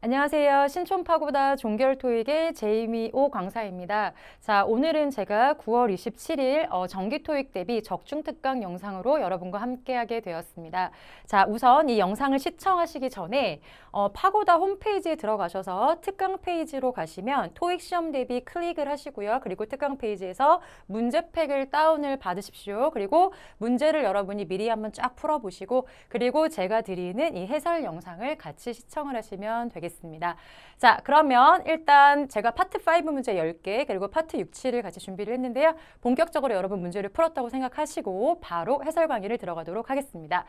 안녕하세요. 신촌파고다 종결 토익의 제이미 오 강사입니다. 자, 오늘은 제가 9월 27일 정기 토익 대비 적중 특강 영상으로 여러분과 함께하게 되었습니다. 자, 우선 이 영상을 시청하시기 전에 파고다 홈페이지에 들어가셔서 특강 페이지로 가시면 토익 시험 대비 클릭을 하시고요. 그리고 특강 페이지에서 문제팩을 다운을 받으십시오. 그리고 문제를 여러분이 미리 한번 쫙 풀어보시고 그리고 제가 드리는 이 해설 영상을 같이 시청을 하시면 되겠습니다. 자, 그러면 일단 제가 파트 5 문제 10개 그리고 파트 6, 7을 같이 준비를 했는데요. 본격적으로 여러분 문제를 풀었다고 생각하시고 바로 해설 강의를 들어가도록 하겠습니다.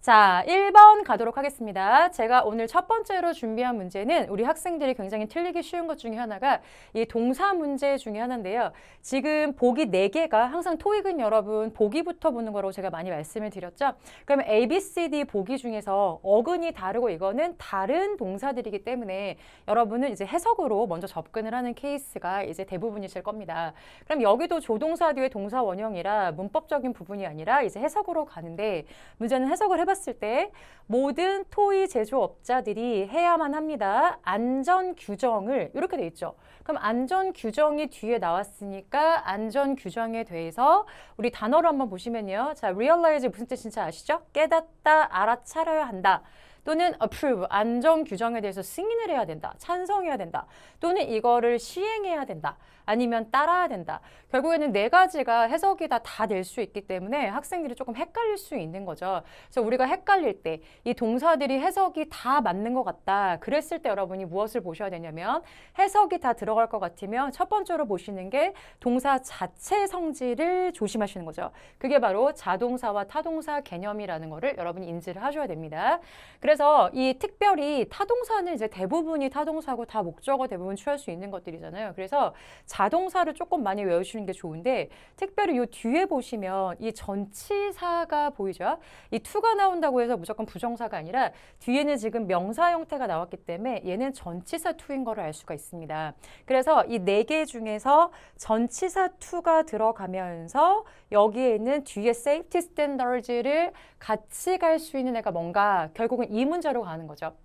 자, 1번 가도록 하겠습니다. 제가 오늘 첫 번째로 준비한 문제는 우리 학생들이 굉장히 틀리기 쉬운 것 중에 하나가 이 동사 문제 중에 하나인데요. 지금 보기 4개가 항상 토익은 여러분 보기부터 보는 거라고 제가 많이 말씀을 드렸죠. 그러면 A, B, C, D 보기 중에서 어근이 다르고 이거는 다른 동사들이기 때문에 여러분은 이제 해석으로 먼저 접근을 하는 케이스가 이제 대부분이실 겁니다. 그럼 여기도 조동사 뒤에 동사 원형이라 문법적인 부분이 아니라 이제 해석으로 가는데 문제는 해석을 해봤을 때 모든 토이 제조업자들이 해야만 합니다. 안전 규정을 이렇게 돼 있죠. 그럼 안전 규정이 뒤에 나왔으니까 안전 규정에 대해서 우리 단어로 한번 보시면요. 자, realize 무슨 뜻인지 아시죠? 깨닫다, 알아차려야 한다. 또는 approve, 안전 규정에 대해서 승인을 해야 된다. 찬성해야 된다. 또는 이거를 시행해야 된다. 아니면 따라야 된다. 결국에는 4가지가 해석이 다 될 수 있기 때문에 학생들이 조금 헷갈릴 수 있는 거죠. 그래서 우리가 헷갈릴 때 이 동사들이 해석이 다 맞는 것 같다. 그랬을 때 여러분이 무엇을 보셔야 되냐면 해석이 다 들어갈 것 같으면 첫 번째로 보시는 게 동사 자체 성질을 조심하시는 거죠. 그게 바로 자동사와 타동사 개념이라는 거를 여러분이 인지를 하셔야 됩니다. 그래서 이 특별히 타동사는 이제 대부분이 타동사고 다 목적어 대부분 취할 수 있는 것들이잖아요. 그래서 자동사를 조금 많이 외우시는 게 좋은데 특별히 이 뒤에 보시면 이 전치사가 보이죠? 이 to가 나온다고 해서 무조건 부정사가 아니라 뒤에는 지금 명사 형태가 나왔기 때문에 얘는 전치사 to인 거를 알 수가 있습니다. 그래서 이 4개 중에서 전치사 to가 들어가면서 여기에 있는 뒤에 safety standards를 같이 갈 수 있는 애가 뭔가 결국은 이 문제로 가는 거죠.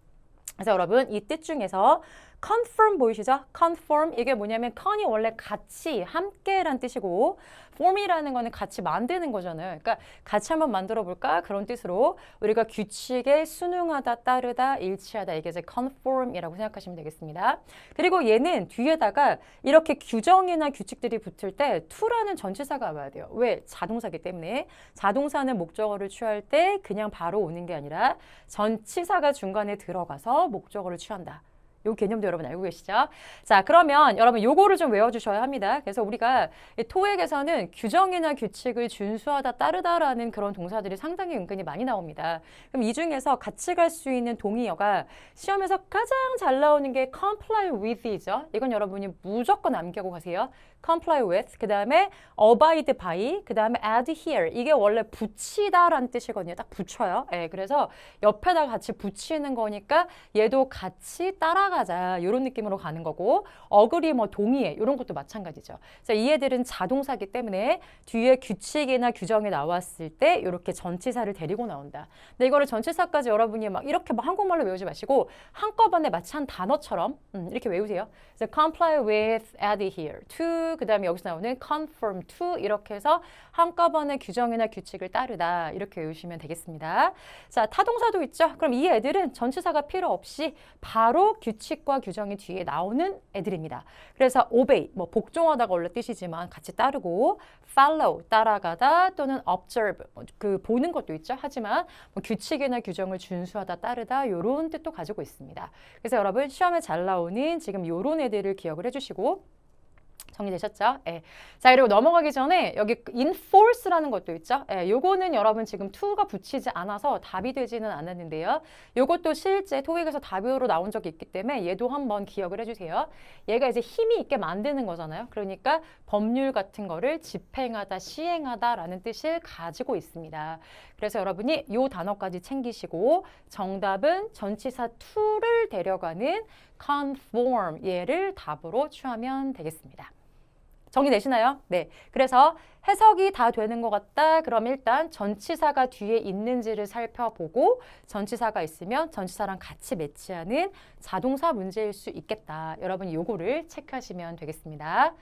그래서 여러분 이 뜻 중에서 confirm 보이시죠? confirm 이게 뭐냐면 con이 원래 같이 함께란 뜻이고 form이라는 거는 같이 만드는 거잖아요. 그러니까 같이 한번 만들어 볼까? 그런 뜻으로 우리가 규칙에 순응하다, 따르다, 일치하다 이게 이제 conform이라고 생각하시면 되겠습니다. 그리고 얘는 뒤에다가 이렇게 규정이나 규칙들이 붙을 때 to라는 전치사가 와야 돼요. 왜? 자동사기 때문에 자동사는 목적어를 취할 때 그냥 바로 오는 게 아니라 전치사가 중간에 들어가서 목적어를 취한다. 요 개념도 여러분 알고 계시죠? 자, 그러면 여러분 요거를 좀 외워주셔야 합니다. 그래서 우리가 토익에서는 규정이나 규칙을 준수하다, 따르다라는 그런 동사들이 상당히 은근히 많이 나옵니다. 그럼 이 중에서 같이 갈 수 있는 동의어가 시험에서 가장 잘 나오는 게 comply with이죠. 이건 여러분이 무조건 암기하고 가세요. comply with, 그 다음에 abide by, 그 다음에 adhere. 이게 원래 붙이다라는 뜻이거든요. 딱 붙여요. 예, 그래서 옆에다가 같이 붙이는 거니까 얘도 같이 따라가자 이런 느낌으로 가는 거고 agree 뭐 동의해 이런 것도 마찬가지죠. 그래서 이 애들은 자동사기 때문에 뒤에 규칙이나 규정이 나왔을 때 이렇게 전치사를 데리고 나온다. 근데 이거를 전치사까지 여러분이 막 이렇게 막 한국말로 외우지 마시고 한꺼번에 마치 한 단어처럼 이렇게 외우세요. 그래서 comply with, adhere to, 그 다음에 여기서 나오는 conform to 이렇게 해서 한꺼번에 규정이나 규칙을 따르다 이렇게 외우시면 되겠습니다. 자, 타동사도 있죠. 그럼 이 애들은 전치사가 필요 없이 바로 규칙과 규정이 뒤에 나오는 애들입니다. 그래서 obey, 뭐 복종하다가 원래 뜻이지만 같이 따르고 follow, 따라가다 또는 observe, 그 보는 것도 있죠. 하지만 뭐 규칙이나 규정을 준수하다, 따르다 이런 뜻도 가지고 있습니다. 그래서 여러분 시험에 잘 나오는 지금 이런 애들을 기억을 해주시고 정리되셨죠? 예. 자, 그리고 넘어가기 전에 여기 enforce라는 것도 있죠? 예, 요거는 여러분 지금 to가 붙이지 않아서 답이 되지는 않았는데요. 요것도 실제 토익에서 답으로 나온 적이 있기 때문에 얘도 한번 기억을 해주세요. 얘가 이제 힘이 있게 만드는 거잖아요. 그러니까 법률 같은 거를 집행하다, 시행하다라는 뜻을 가지고 있습니다. 그래서 여러분이 요 단어까지 챙기시고 정답은 전치사 to를 데려가는 conform 얘를 답으로 취하면 되겠습니다. 정리되시나요? 네. 그래서 해석이 다 되는 것 같다. 그럼 일단 전치사가 뒤에 있는지를 살펴보고 전치사가 있으면 전치사랑 같이 매치하는 자동사 문제일 수 있겠다. 여러분 요거를 체크하시면 되겠습니다.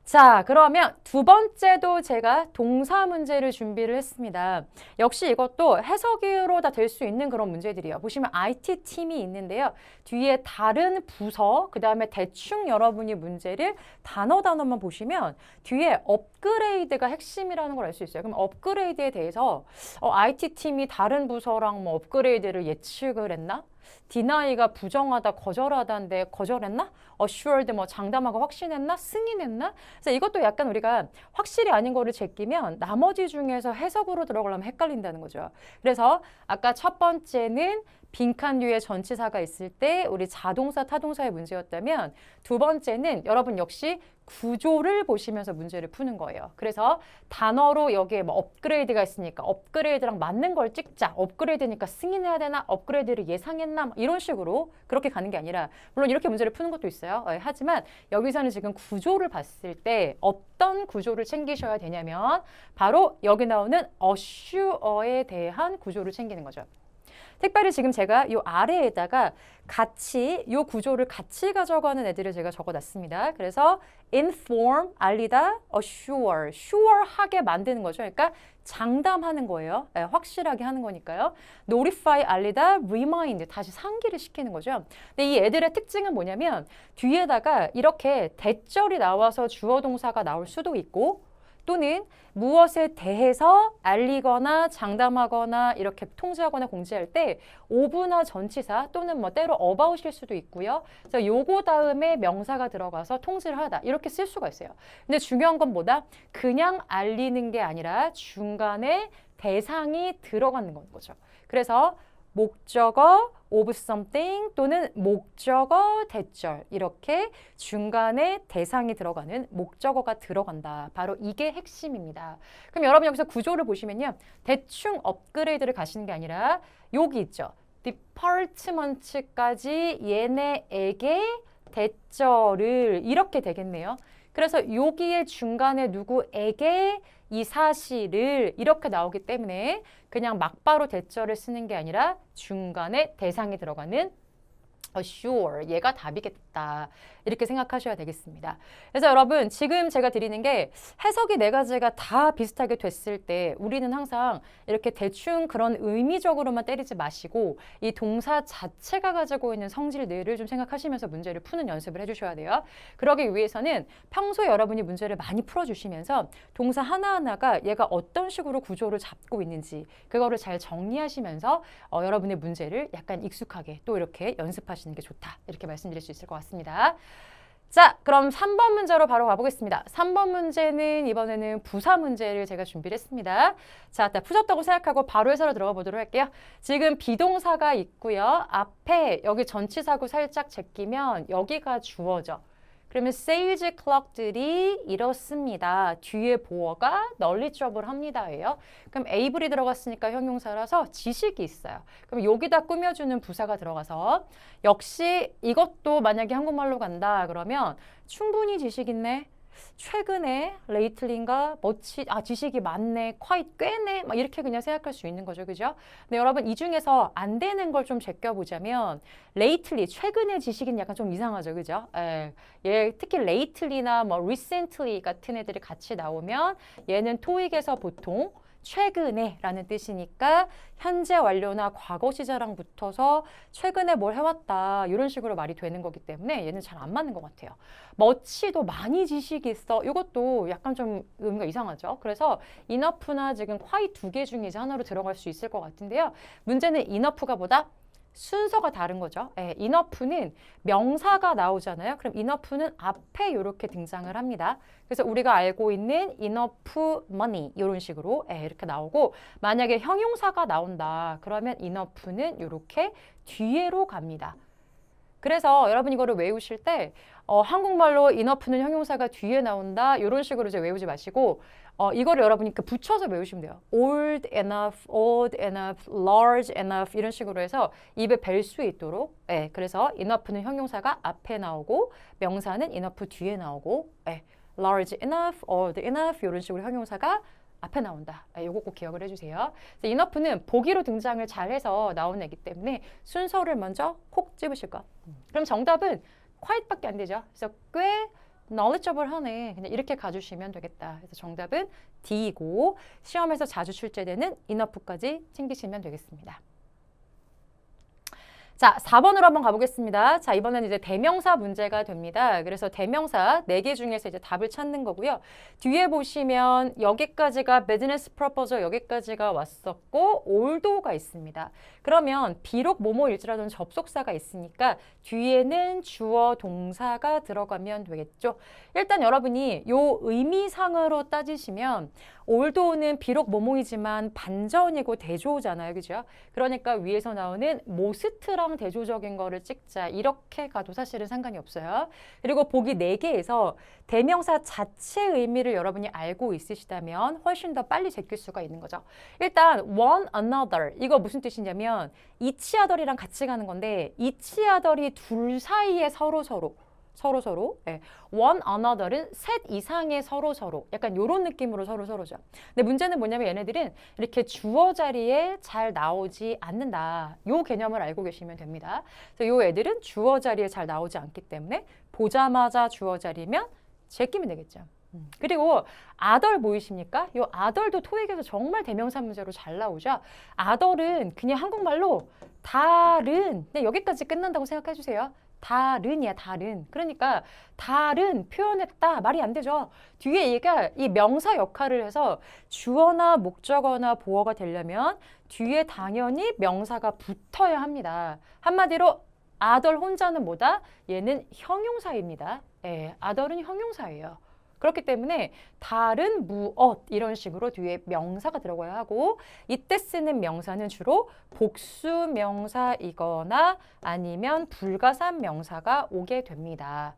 자, 그러면 두 번째도 제가 동사 문제를 준비를 했습니다. 역시 이것도 해석으로 다 될 수 있는 그런 문제들이에요. 보시면 IT팀이 있는데요. 뒤에 다른 부서, 그 다음에 대충 여러분이 문제를 단어만 보시면 뒤에 업그레이드가 핵심이라는 걸 알 수 있어요. 그럼 업그레이드에 대해서 IT팀이 다른 부서랑 뭐 업그레이드를 예측을 했나? 디나이가 부정하다, 거절하다인데 거절했나? assured 뭐 장담하고 확신했나? 승인했나? 그래서 이것도 약간 우리가 확실히 아닌 거를 제끼면 나머지 중에서 해석으로 들어가려면 헷갈린다는 거죠. 그래서 아까 첫 번째는 빈칸 뒤에 전치사가 있을 때 우리 자동사, 타동사의 문제였다면 두 번째는 여러분 역시 구조를 보시면서 문제를 푸는 거예요. 그래서 단어로 여기에 뭐 업그레이드가 있으니까 업그레이드랑 맞는 걸 찍자. 업그레이드니까 승인해야 되나? 업그레이드를 예상했나? 뭐 이런 식으로 그렇게 가는 게 아니라 물론 이렇게 문제를 푸는 것도 있어요. 하지만 여기서는 지금 구조를 봤을 때 어떤 구조를 챙기셔야 되냐면 바로 여기 나오는 assure에 대한 구조를 챙기는 거죠. 특별히 지금 제가 이 아래에다가 같이 이 구조를 같이 가져가는 애들을 제가 적어놨습니다. 그래서 inform, 알리다, assure, sure하게 만드는 거죠. 그러니까 장담하는 거예요. 네, 확실하게 하는 거니까요. notify, 알리다, remind, 다시 상기를 시키는 거죠. 근데 이 애들의 특징은 뭐냐면 뒤에다가 이렇게 대절이 나와서 주어 동사가 나올 수도 있고 또는 무엇에 대해서 알리거나 장담하거나 이렇게 통지하거나 공지할 때 오브나 전치사 또는 뭐 때로 about일 수도 있고요. 그래서 요거 다음에 명사가 들어가서 통지를 하다 이렇게 쓸 수가 있어요. 근데 중요한 건 뭐다? 그냥 알리는 게 아니라 중간에 대상이 들어가는 거죠. 그래서 목적어 of something 또는 목적어 대절 이렇게 중간에 대상이 들어가는 목적어가 들어간다. 바로 이게 핵심입니다. 그럼 여러분 여기서 구조를 보시면요. 대충 업그레이드를 가시는 게 아니라 여기 있죠. 디파트먼트까지 얘네에게 대절을 이렇게 되겠네요. 그래서 여기에 중간에 누구에게 이 사실을 이렇게 나오기 때문에 그냥 막바로 대절을 쓰는 게 아니라 중간에 대상이 들어가는 assure, 얘가 답이겠다. 이렇게 생각하셔야 되겠습니다. 그래서 여러분 지금 제가 드리는 게 해석이 네 가지가 다 비슷하게 됐을 때 우리는 항상 이렇게 대충 그런 의미적으로만 때리지 마시고 이 동사 자체가 가지고 있는 성질들을 좀 생각하시면서 문제를 푸는 연습을 해주셔야 돼요. 그러기 위해서는 평소에 여러분이 문제를 많이 풀어주시면서 동사 하나하나가 얘가 어떤 식으로 구조를 잡고 있는지 그거를 잘 정리하시면서 여러분의 문제를 약간 익숙하게 또 이렇게 연습하시는 게 좋다. 이렇게 말씀드릴 수 있을 것 같습니다. 자, 그럼 3번 문제로 바로 가보겠습니다. 3번 문제는 이번에는 부사 문제를 제가 준비를 했습니다. 자, 푸셨다고 생각하고 바로 해설로 들어가 보도록 할게요. 지금 비동사가 있고요. 앞에 여기 전치사구 살짝 제끼면 여기가 주어져. 그러면 sage clock들이 이렇습니다. 뒤에 보어가 knowledgeable 합니다예요. 그럼 able이 들어갔으니까 형용사라서 지식이 있어요. 그럼 여기다 꾸며주는 부사가 들어가서 역시 이것도 만약에 한국말로 간다 그러면 충분히 지식 있네. 최근에 lately인가 지식이 많네, quite 꽤네 막 이렇게 그냥 생각할 수 있는 거죠, 그죠? 근데 여러분 이 중에서 안 되는 걸 좀 제껴보자면 lately 최근에 지식은 약간 좀 이상하죠, 그죠? 얘 특히 lately나 뭐 recently 같은 애들이 같이 나오면 얘는 토익에서 보통 최근에 라는 뜻이니까 현재 완료나 과거 시제랑 붙어서 최근에 뭘 해왔다 이런 식으로 말이 되는 거기 때문에 얘는 잘 안 맞는 것 같아요. 머치도 많이 지식이 있어. 이것도 약간 좀 의미가 이상하죠. 그래서 enough나 지금 quite 두 개 중에 이제 하나로 들어갈 수 있을 것 같은데요. 문제는 enough가 보다 순서가 다른 거죠. enough는 명사가 나오잖아요. 그럼 enough는 앞에 이렇게 등장을 합니다. 그래서 우리가 알고 있는 enough money 이런 식으로 이렇게 나오고 만약에 형용사가 나온다. 그러면 enough는 이렇게 뒤로 갑니다. 그래서 여러분 이거를 외우실 때 한국말로 enough는 형용사가 뒤에 나온다. 이런 식으로 이제 외우지 마시고 이거를 여러분이 붙여서 외우시면 돼요. old enough, old enough, large enough 이런 식으로 해서 입에 뵐 수 있도록 그래서 enough는 형용사가 앞에 나오고 명사는 enough 뒤에 나오고 large enough, old enough 이런 식으로 형용사가 앞에 나온다. 요거 꼭 기억을 해주세요. enough는 보기로 등장을 잘해서 나오는 애기 때문에 순서를 먼저 콕 집으실 것. 그럼 정답은 quite밖에 안 되죠. 그래서 꽤 knowledgeable하네. 그냥 이렇게 가주시면 되겠다. 그래서 정답은 D이고 시험에서 자주 출제되는 enough까지 챙기시면 되겠습니다. 자, 4번으로 한번 가보겠습니다. 자, 이번에는 이제 대명사 문제가 됩니다. 그래서 대명사 4개 중에서 이제 답을 찾는 거고요. 뒤에 보시면 여기까지가 business proposal 여기까지가 왔었고 oldo가 있습니다. 그러면 비록 뭐뭐일지라도 접속사가 있으니까 뒤에는 주어 동사가 들어가면 되겠죠. 일단 여러분이 요 의미상으로 따지시면 oldo는 비록 뭐뭐이지만 반전이고 대조잖아요. 그죠? 그러니까 위에서 나오는 most랑 대조적인 거를 찍자. 이렇게 가도 사실은 상관이 없어요. 그리고 보기 4개에서 대명사 자체의 의미를 여러분이 알고 있으시다면 훨씬 더 빨리 제낄 수가 있는 거죠. 일단 one another 이거 무슨 뜻이냐면 each other이랑 같이 가는 건데 each other이 둘 사이에 서로 예. one another은 셋 이상의 서로 약간 이런 느낌으로 서로죠. 근데 문제는 뭐냐면 얘네들은 이렇게 주어 자리에 잘 나오지 않는다. 요 개념을 알고 계시면 됩니다. 그래서 요 애들은 주어 자리에 잘 나오지 않기 때문에 보자마자 주어 자리면 제끼면 되겠죠. 그리고 other 보이십니까? 요 other도 토익에서 정말 대명사 문제로 잘 나오죠. other은 그냥 한국말로 다른, 네, 여기까지 끝난다고 생각해 주세요. 다른이야, 다른. 그러니까 다른 표현했다 말이 안 되죠. 뒤에 얘가 이 명사 역할을 해서 주어나 목적어나 보어가 되려면 뒤에 당연히 명사가 붙어야 합니다. 한마디로 other 혼자는 뭐다? 얘는 형용사입니다. 예, other는 형용사예요. 그렇기 때문에 다른 무엇 이런 식으로 뒤에 명사가 들어가야 하고 이때 쓰는 명사는 주로 복수 명사이거나 아니면 불가산 명사가 오게 됩니다.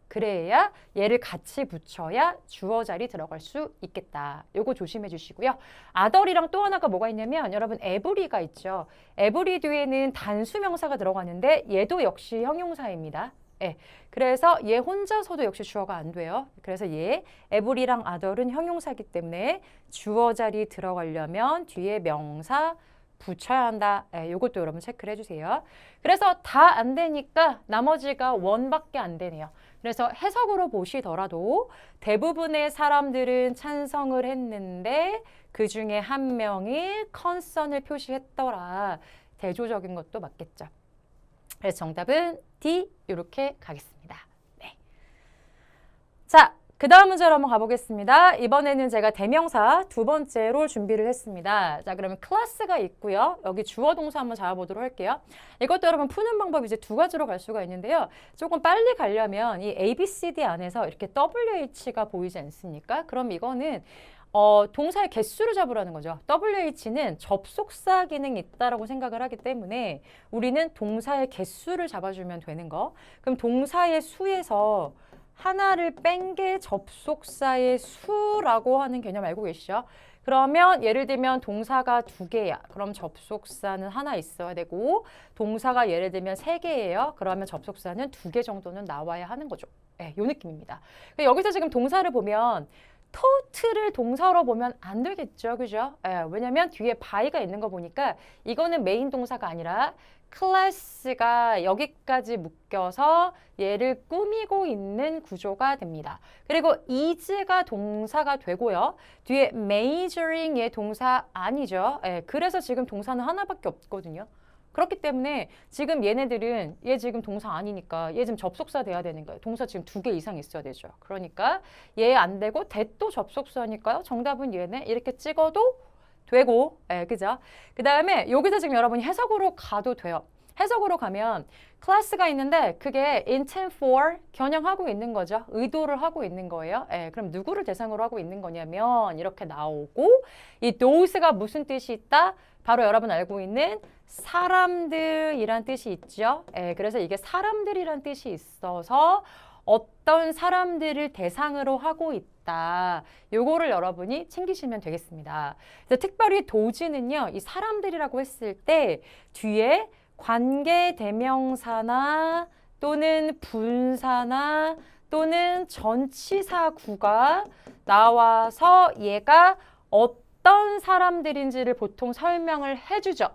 그래야 얘를 같이 붙여야 주어 자리 들어갈 수 있겠다. 요거 조심해 주시고요. other이랑 또 하나가 뭐가 있냐면 여러분 every가 있죠. every 뒤에는 단수 명사가 들어가는데 얘도 역시 형용사입니다. 예, 그래서 얘 혼자서도 역시 주어가 안 돼요. 그래서 얘 every랑 other는 형용사이기 때문에 주어 자리 들어가려면 뒤에 명사 붙여야 한다. 예, 이것도 여러분 체크를 해주세요. 그래서 다 안 되니까 나머지가 원밖에 안 되네요. 그래서 해석으로 보시더라도 대부분의 사람들은 찬성을 했는데 그 중에 한 명이 컨선을 표시했더라. 대조적인 것도 맞겠죠. 그래서 정답은 D 이렇게 가겠습니다. 네. 자, 그 다음 문제로 한번 가보겠습니다. 이번에는 제가 대명사 두 번째로 준비를 했습니다. 자, 그러면 클래스가 있고요. 여기 주어 동사 한번 잡아보도록 할게요. 이것도 여러분 푸는 방법이 이제 두 가지로 갈 수가 있는데요. 조금 빨리 가려면 이 A, B, C, D 안에서 이렇게 WH가 보이지 않습니까? 그럼 이거는 동사의 개수를 잡으라는 거죠. WH는 접속사 기능이 있다라고 생각을 하기 때문에 우리는 동사의 개수를 잡아주면 되는 거. 그럼 동사의 수에서 하나를 뺀 게 접속사의 수라고 하는 개념 알고 계시죠? 그러면 예를 들면 동사가 2개야. 그럼 접속사는 하나 있어야 되고 동사가 예를 들면 3개예요. 그러면 접속사는 2개 정도는 나와야 하는 거죠. 네, 요 느낌입니다. 여기서 지금 동사를 보면 total을 동사로 보면 안 되겠죠. 그죠? 예, 왜냐면 뒤에 by가 있는 거 보니까 이거는 메인 동사가 아니라 클래스가 여기까지 묶여서 얘를 꾸미고 있는 구조가 됩니다. 그리고 is가 동사가 되고요. 뒤에 majoring 얘 동사 아니죠. 예, 그래서 지금 동사는 하나밖에 없거든요. 그렇기 때문에 지금 얘네들은 얘 지금 동사 아니니까 얘 지금 접속사 돼야 되는 거예요. 동사 지금 2개 이상 있어야 되죠. 그러니까 얘 안 되고 대또 접속사니까요. 정답은 얘네 이렇게 찍어도 되고, 예, 그죠? 그 다음에 여기서 지금 여러분이 해석으로 가도 돼요. 해석으로 가면 클래스가 있는데 그게 intent for 겨냥하고 있는 거죠. 의도를 하고 있는 거예요. 예, 그럼 누구를 대상으로 하고 있는 거냐면 이렇게 나오고 이 those가 무슨 뜻이 있다? 바로 여러분 알고 있는 사람들이란 뜻이 있죠. 예, 그래서 이게 사람들이란 뜻이 있어서 어떤 사람들을 대상으로 하고 있다. 요거를 여러분이 챙기시면 되겠습니다. 그래서 특별히 도지는요. 이 사람들이라고 했을 때 뒤에 관계 대명사나 또는 분사나 또는 전치사구가 나와서 얘가 어떤 사람들인지를 보통 설명을 해주죠.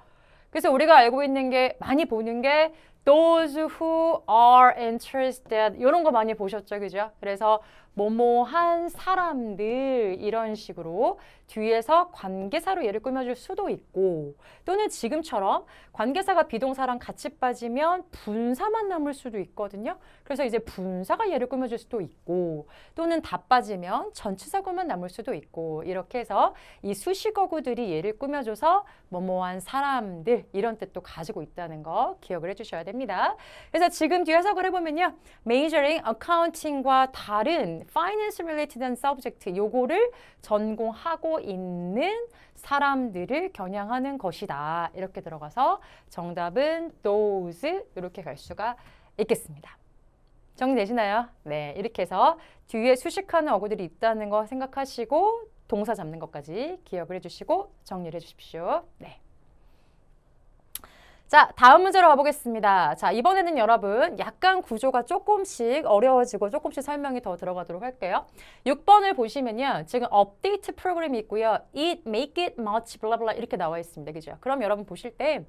그래서 우리가 알고 있는 게 많이 보는 게 those who are interested 이런 거 많이 보셨죠, 그죠? 그래서 뭐뭐한 사람들 이런 식으로 뒤에서 관계사로 얘를 꾸며줄 수도 있고 또는 지금처럼 관계사가 비동사랑 같이 빠지면 분사만 남을 수도 있거든요. 그래서 이제 분사가 얘를 꾸며줄 수도 있고 또는 다 빠지면 전치사구만 남을 수도 있고 이렇게 해서 이 수식어구들이 얘를 꾸며줘서 뭐뭐한 사람들 이런 뜻도 가지고 있다는 거 기억을 해주셔야 됩니다. 그래서 지금 뒤에 해석을 해보면요. majoring, accounting과 다른 finance related한 subject 요거를 전공하고 있는 사람들을 겨냥하는 것이다. 이렇게 들어가서 정답은 those 이렇게 갈 수가 있겠습니다. 정리되시나요? 네, 이렇게 해서 뒤에 수식하는 어구들이 있다는 거 생각하시고 동사 잡는 것까지 기억을 해주시고 정리를 해주십시오. 네. 자, 다음 문제로 가보겠습니다. 자, 이번에는 여러분 약간 구조가 조금씩 어려워지고 조금씩 설명이 더 들어가도록 할게요. 6번을 보시면요. 지금 업데이트 프로그램이 있고요. It, make it much, blah, blah 이렇게 나와 있습니다. 그죠? 그럼 여러분 보실 때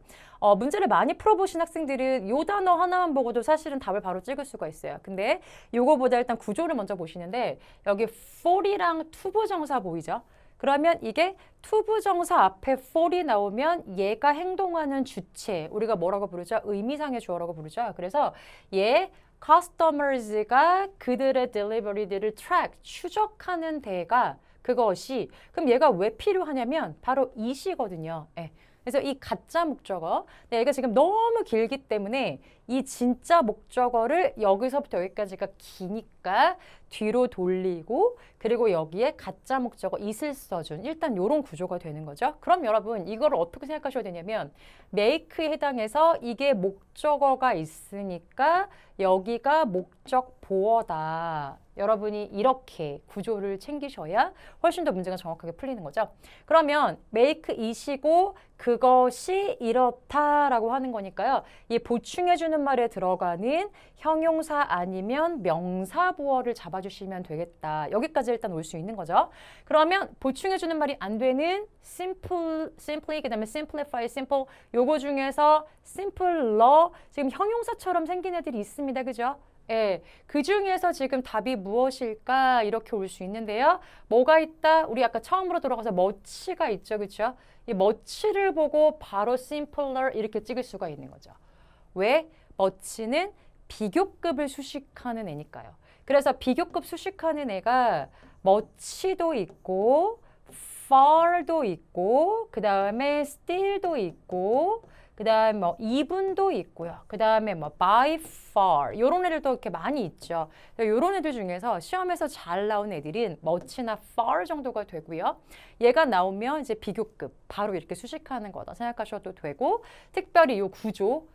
문제를 많이 풀어보신 학생들은 요 단어 하나만 보고도 사실은 답을 바로 찍을 수가 있어요. 근데 요거보다 일단 구조를 먼저 보시는데 여기 for이랑 투부정사 보이죠? 그러면 이게 투부정사 앞에 for이 나오면 얘가 행동하는 주체, 우리가 뭐라고 부르죠? 의미상의 주어라고 부르죠. 그래서 얘 customers가 그들의 delivery들을 track, 추적하는 데가 그것이 그럼 얘가 왜 필요하냐면 바로 it이거든요. 예. 그래서 이 가짜 목적어, 얘가 지금 너무 길기 때문에 이 진짜 목적어를 여기서부터 여기까지가 기니까 뒤로 돌리고 그리고 여기에 가짜 목적어 it을 써준 일단 이런 구조가 되는 거죠. 그럼 여러분 이걸 어떻게 생각하셔야 되냐면 make에 해당해서 이게 목적어가 있으니까 여기가 목적 보어다. 여러분이 이렇게 구조를 챙기셔야 훨씬 더 문제가 정확하게 풀리는 거죠. 그러면 make it이고 그것이 이렇다라고 하는 거니까요. 이 보충해주는 말에 들어가는 형용사 아니면 명사 보어를 잡아주시면 되겠다. 여기까지 일단 올 수 있는 거죠. 그러면 보충해주는 말이 안 되는 simply, 그 다음에 simplify, simple 요거 중에서 simpler 지금 형용사처럼 생긴 애들이 있습니다. 그죠? 예, 그 중에서 지금 답이 무엇일까 이렇게 올 수 있는데요. 뭐가 있다? 우리 아까 처음으로 돌아가서 much가 있죠. 그렇죠? 이 much를 보고 바로 simpler 이렇게 찍을 수가 있는 거죠. 왜? much는 비교급을 수식하는 애니까요. 그래서 비교급 수식하는 애가 much도 있고 far도 있고 그 다음에 still도 있고 그 다음에 뭐 even도 있고요. 그 다음에 뭐 by far 이런 애들도 이렇게 많이 있죠. 이런 애들 중에서 시험에서 잘 나온 애들은 much나 far 정도가 되고요. 얘가 나오면 이제 비교급 바로 이렇게 수식하는 거다 생각하셔도 되고 특별히 이 구조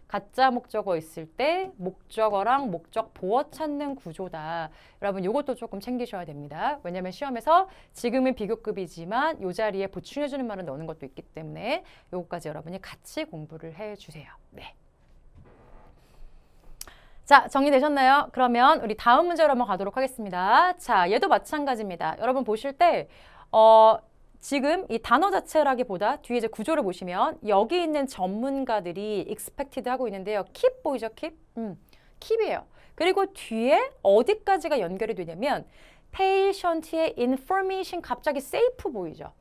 가짜 목적어 있을 때 목적어랑 목적 보어 찾는 구조다. 여러분 이것도 조금 챙기셔야 됩니다. 왜냐하면 시험에서 지금은 비교급이지만 이 자리에 보충해주는 말을 넣는 것도 있기 때문에 이것까지 여러분이 같이 공부를 해주세요. 네. 자, 정리되셨나요? 그러면 우리 다음 문제로 한번 가도록 하겠습니다. 자, 얘도 마찬가지입니다. 여러분 보실 때 지금 이 단어 자체라기보다 뒤에 이제 구조를 보시면 여기 있는 전문가들이 expected 하고 있는데요. keep 보이죠? keep? keep이에요. 그리고 뒤에 어디까지가 연결이 되냐면 patient의 information 갑자기 safe 보이죠?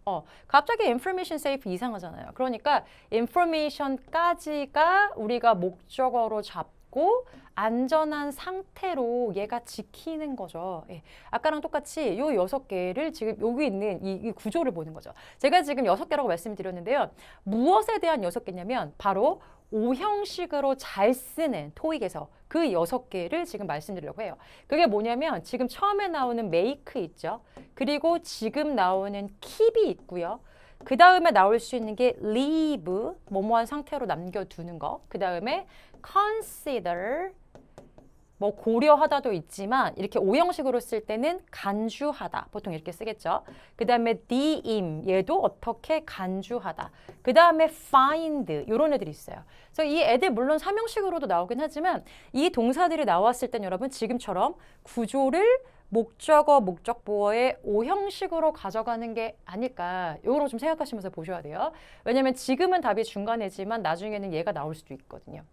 갑자기 information safe 이상하잖아요. 그러니까 information까지가 우리가 목적어로 잡고 안전한 상태로 얘가 지키는 거죠. 예. 아까랑 똑같이 요 6개를 지금 여기 있는 이 구조를 보는 거죠. 제가 지금 6개라고 말씀드렸는데요. 무엇에 대한 6개냐면 바로 오형식으로 잘 쓰는 토익에서 그 6개를 지금 말씀드리려고 해요. 그게 뭐냐면 지금 처음에 나오는 make 있죠. 그리고 지금 나오는 keep이 있고요. 그 다음에 나올 수 있는 게 leave, 뭐뭐한 상태로 남겨두는 거. 그 다음에 consider, 뭐 고려하다도 있지만 이렇게 오형식으로 쓸 때는 간주하다. 보통 이렇게 쓰겠죠. 그 다음에 디임 얘도 어떻게 간주하다. 그 다음에 find 이런 애들이 있어요. 그래서 이 애들 물론 삼형식으로도 나오긴 하지만 이 동사들이 나왔을 땐 여러분 지금처럼 구조를 목적어, 목적보어의 오형식으로 가져가는 게 아닐까. 이거로 좀 생각하시면서 보셔야 돼요. 왜냐면 지금은 답이 중간이지만 나중에는 얘가 나올 수도 있거든요.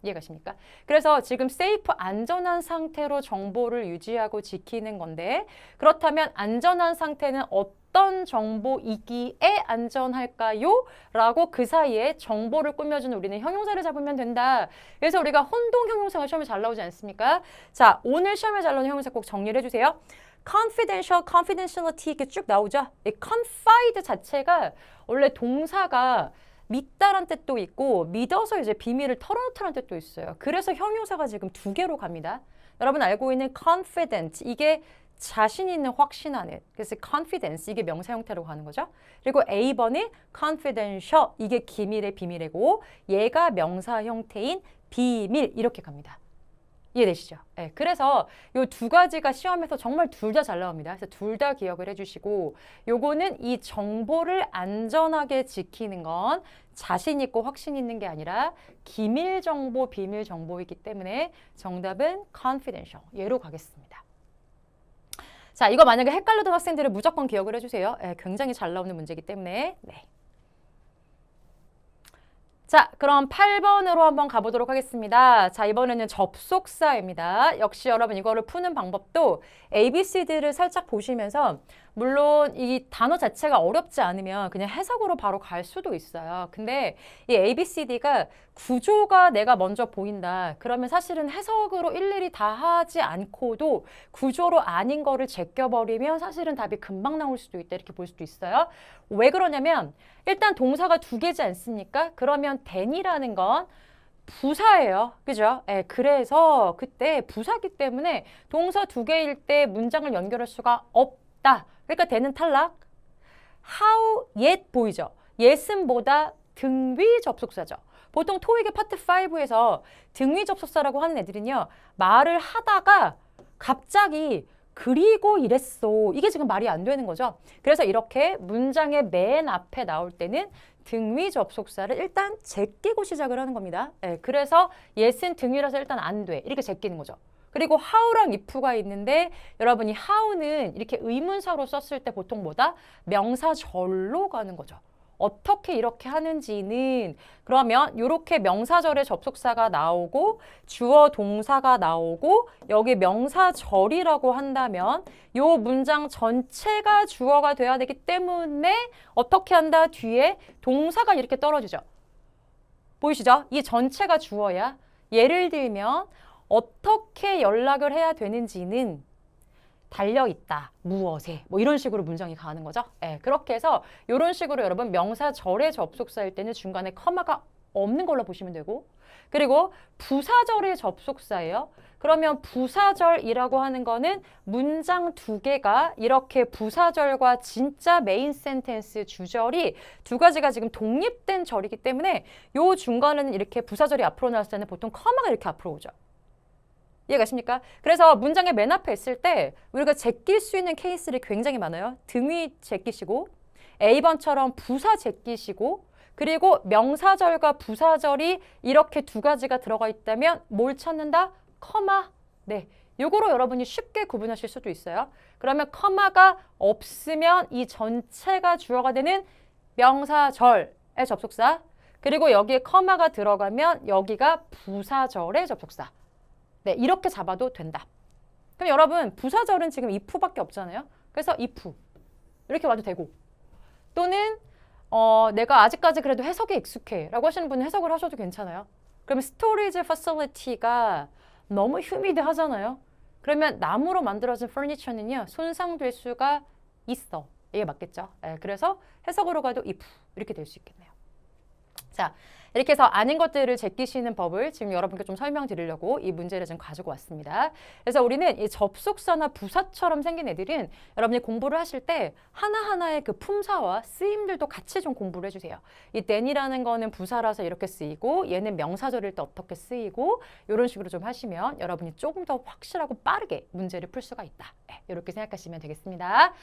이해가십니까? 그래서 지금 세이프 안전한 상태로 정보를 유지하고 지키는 건데 그렇다면 안전한 상태는 어떤 정보이기에 안전할까요? 라고 그 사이에 정보를 꾸며주는 우리는 형용사를 잡으면 된다. 그래서 우리가 혼동 형용사가 시험에 잘 나오지 않습니까? 자, 오늘 시험에 잘 나오는 형용사 꼭 정리를 해주세요. confidential, confidentiality 이렇게 쭉 나오죠. 이 confide 자체가 원래 동사가 믿다란 뜻도 있고 믿어서 이제 비밀을 털어놓다란 뜻도 있어요. 그래서 형용사가 지금 두 개로 갑니다. 여러분 알고 있는 confident 이게 자신 있는 확신하는 그래서 confidence 이게 명사 형태로 가는 거죠. 그리고 A번이 confidential 이게 기밀의 비밀이고 얘가 명사 형태인 비밀 이렇게 갑니다. 이해되시죠? 네, 그래서 이 두 가지가 시험에서 정말 둘 다 잘 나옵니다. 그래서 둘 다 기억을 해주시고 요거는 이 정보를 안전하게 지키는 건 자신 있고 확신 있는 게 아니라 기밀 정보, 비밀 정보이기 때문에 정답은 confidential 얘로 가겠습니다. 자, 이거 만약에 헷갈렸던 학생들은 무조건 기억을 해주세요. 네, 굉장히 잘 나오는 문제이기 때문에. 네. 자, 그럼 8번으로 한번 가보도록 하겠습니다. 자, 이번에는 접속사입니다. 역시 여러분 이거를 푸는 방법도 ABCD를 살짝 보시면서 물론 이 단어 자체가 어렵지 않으면 그냥 해석으로 바로 갈 수도 있어요. 근데 이 ABCD가 구조가 내가 먼저 보인다. 그러면 사실은 해석으로 일일이 다 하지 않고도 구조로 아닌 거를 제껴버리면 사실은 답이 금방 나올 수도 있다. 이렇게 볼 수도 있어요. 왜 그러냐면 일단 동사가 두 개지 않습니까? 그러면 then이라는 건 부사예요. 그죠? 예, 그래서 그때 부사기 때문에 동사 두 개일 때 문장을 연결할 수가 없다. 그러니까 then은 탈락. how, yet 보이죠? yes은 뭐다? 등위 접속사죠. 보통 토익의 파트 5에서 등위 접속사라고 하는 애들은요. 말을 하다가 갑자기 그리고 이랬어. 이게 지금 말이 안 되는 거죠. 그래서 이렇게 문장의 맨 앞에 나올 때는 등위 접속사를 일단 제끼고 시작을 하는 겁니다. 네, 그래서 yes은 등위라서 일단 안 돼. 이렇게 제끼는 거죠. 그리고 how랑 if가 있는데 여러분이 how는 이렇게 의문사로 썼을 때 보통 뭐다? 명사절로 가는 거죠. 어떻게 이렇게 하는지는 그러면 이렇게 명사절의 접속사가 나오고 주어 동사가 나오고 여기 명사절이라고 한다면 이 문장 전체가 주어가 돼야 되기 때문에 어떻게 한다? 뒤에 동사가 이렇게 떨어지죠. 보이시죠? 이 전체가 주어야. 예를 들면 어떻게 연락을 해야 되는지는 달려있다, 무엇에 뭐 이런 식으로 문장이 가는 거죠. 네, 그렇게 해서 이런 식으로 여러분 명사절의 접속사일 때는 중간에 커마가 없는 걸로 보시면 되고 그리고 부사절의 접속사예요. 그러면 부사절이라고 하는 거는 문장 두 개가 이렇게 부사절과 진짜 메인 센텐스 주절이 두 가지가 지금 독립된 절이기 때문에 요 중간에는 이렇게 부사절이 앞으로 나왔을 때는 보통 커마가 이렇게 앞으로 오죠. 이해가십니까? 그래서 문장의 맨 앞에 있을 때 우리가 제낄 수 있는 케이스들이 굉장히 많아요. 등위 제끼시고 A번처럼 부사 제끼시고 그리고 명사절과 부사절이 이렇게 두 가지가 들어가 있다면 뭘 찾는다? 커마. 네, 요거로 여러분이 쉽게 구분하실 수도 있어요. 그러면 커마가 없으면 이 전체가 주어가 되는 명사절의 접속사 그리고 여기에 커마가 들어가면 여기가 부사절의 접속사. 네, 이렇게 잡아도 된다. 그럼 여러분 부사절은 지금 if밖에 없잖아요. 그래서 if 이렇게 와도 되고 또는 내가 아직까지 그래도 해석에 익숙해 라고 하시는 분은 해석을 하셔도 괜찮아요. 그러면 스토리지 패실리티가 너무 휴미드 하잖아요. 그러면 나무로 만들어진 퍼니처는요. 손상될 수가 있어. 이게 맞겠죠. 네, 그래서 해석으로 가도 if 이렇게 될 수 있겠네요. 자, 이렇게 해서 아는 것들을 제끼시는 법을 지금 여러분께 좀 설명드리려고 이 문제를 좀 가지고 왔습니다. 그래서 우리는 이 접속사나 부사처럼 생긴 애들은 여러분이 공부를 하실 때 하나하나의 그 품사와 쓰임들도 같이 좀 공부를 해주세요. 이 then이라는 거는 부사라서 이렇게 쓰이고 얘는 명사절일 때 어떻게 쓰이고 이런 식으로 좀 하시면 여러분이 조금 더 확실하고 빠르게 문제를 풀 수가 있다. 네, 이렇게 생각하시면 되겠습니다.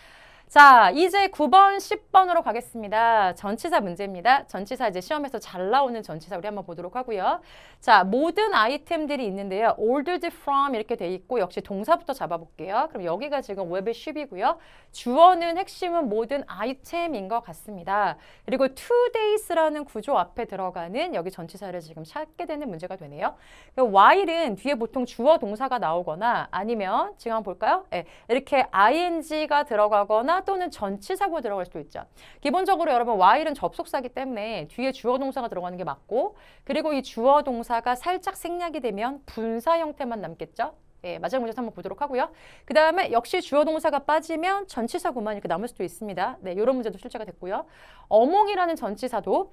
자, 이제 9번, 10번으로 가겠습니다. 전치사 문제입니다. 전치사 이제 시험에서 잘 나오는 전치사 우리 한번 보도록 하고요. 자, 모든 아이템들이 있는데요. ordered from 이렇게 돼 있고 역시 동사부터 잡아볼게요. 그럼 여기가 지금 web의 ship이고요. 주어는 핵심은 모든 아이템인 것 같습니다. 그리고 2days라는 구조 앞에 들어가는 여기 전치사를 지금 찾게 되는 문제가 되네요. while은 뒤에 보통 주어 동사가 나오거나 아니면 지금 한번 볼까요? 네, 이렇게 ing가 들어가거나 또는 전치사가 들어갈 수도 있죠. 기본적으로 여러분 while은 접속사기 때문에 뒤에 주어 동사가 들어가는 게 맞고 그리고 이 주어 동사가 살짝 생략이 되면 분사 형태만 남겠죠. 예, 마지막 문제 한번 보도록 하고요. 그 다음에 역시 주어 동사가 빠지면 전치사구만 이렇게 남을 수도 있습니다. 네, 이런 문제도 출제가 됐고요. 어몽이라는 전치사도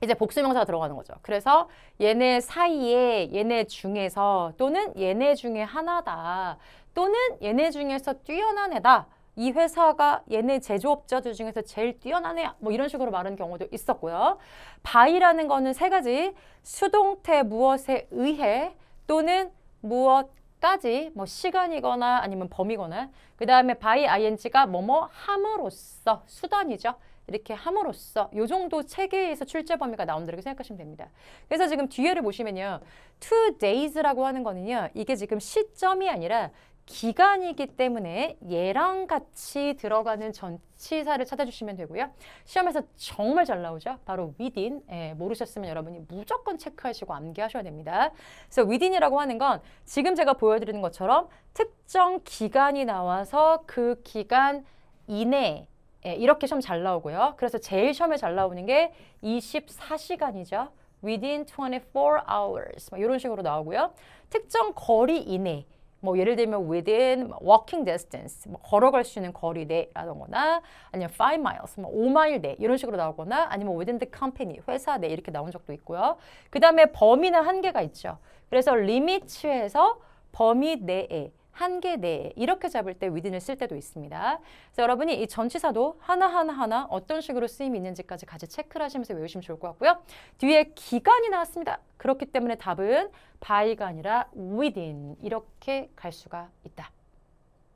이제 복수명사가 들어가는 거죠. 그래서 얘네 사이에 얘네 중에서 또는 얘네 중에 하나다 또는 얘네 중에서 뛰어난 애다. 이 회사가 얘네 제조업자들 중에서 제일 뛰어난 애야. 뭐 이런 식으로 말하는 경우도 있었고요. by라는 거는 세 가지 수동태 무엇에 의해 또는 무엇까지 뭐 시간이거나 아니면 범위거나 그 다음에 by ing가 뭐뭐 함으로써 수단이죠. 이렇게 함으로써 이 정도 체계에서 출제 범위가 나온다 이렇게 생각하시면 됩니다. 그래서 지금 뒤에를 보시면요. 2days라고 하는 거는요. 이게 지금 시점이 아니라 기간이기 때문에 얘랑 같이 들어가는 전치사를 찾아주시면 되고요. 시험에서 정말 잘 나오죠. 바로 within. 예, 모르셨으면 여러분이 무조건 체크하시고 암기하셔야 됩니다. 그래서 within이라고 하는 건 지금 제가 보여드리는 것처럼 특정 기간이 나와서 그 기간 이내 예, 이렇게 시험 잘 나오고요. 그래서 제일 시험에 잘 나오는 게 24시간이죠. within 24 hours. 뭐 이런 식으로 나오고요. 특정 거리 이내. 뭐 예를 들면 within walking distance, 뭐 걸어갈 수 있는 거리 내라거나 아니면 5 miles, 뭐 5마일 내 이런 식으로 나오거나 아니면 within the company, 회사 내 이렇게 나온 적도 있고요. 그 다음에 범위는 한계가 있죠. 그래서 limits에서 범위 내에 한계 내에 이렇게 잡을 때 within을 쓸 때도 있습니다. 그래서 여러분이 이 전치사도 하나하나 어떤 식으로 쓰임이 있는지까지 같이 체크를 하시면서 외우시면 좋을 것 같고요. 뒤에 기간이 나왔습니다. 그렇기 때문에 답은 by가 아니라 within 이렇게 갈 수가 있다.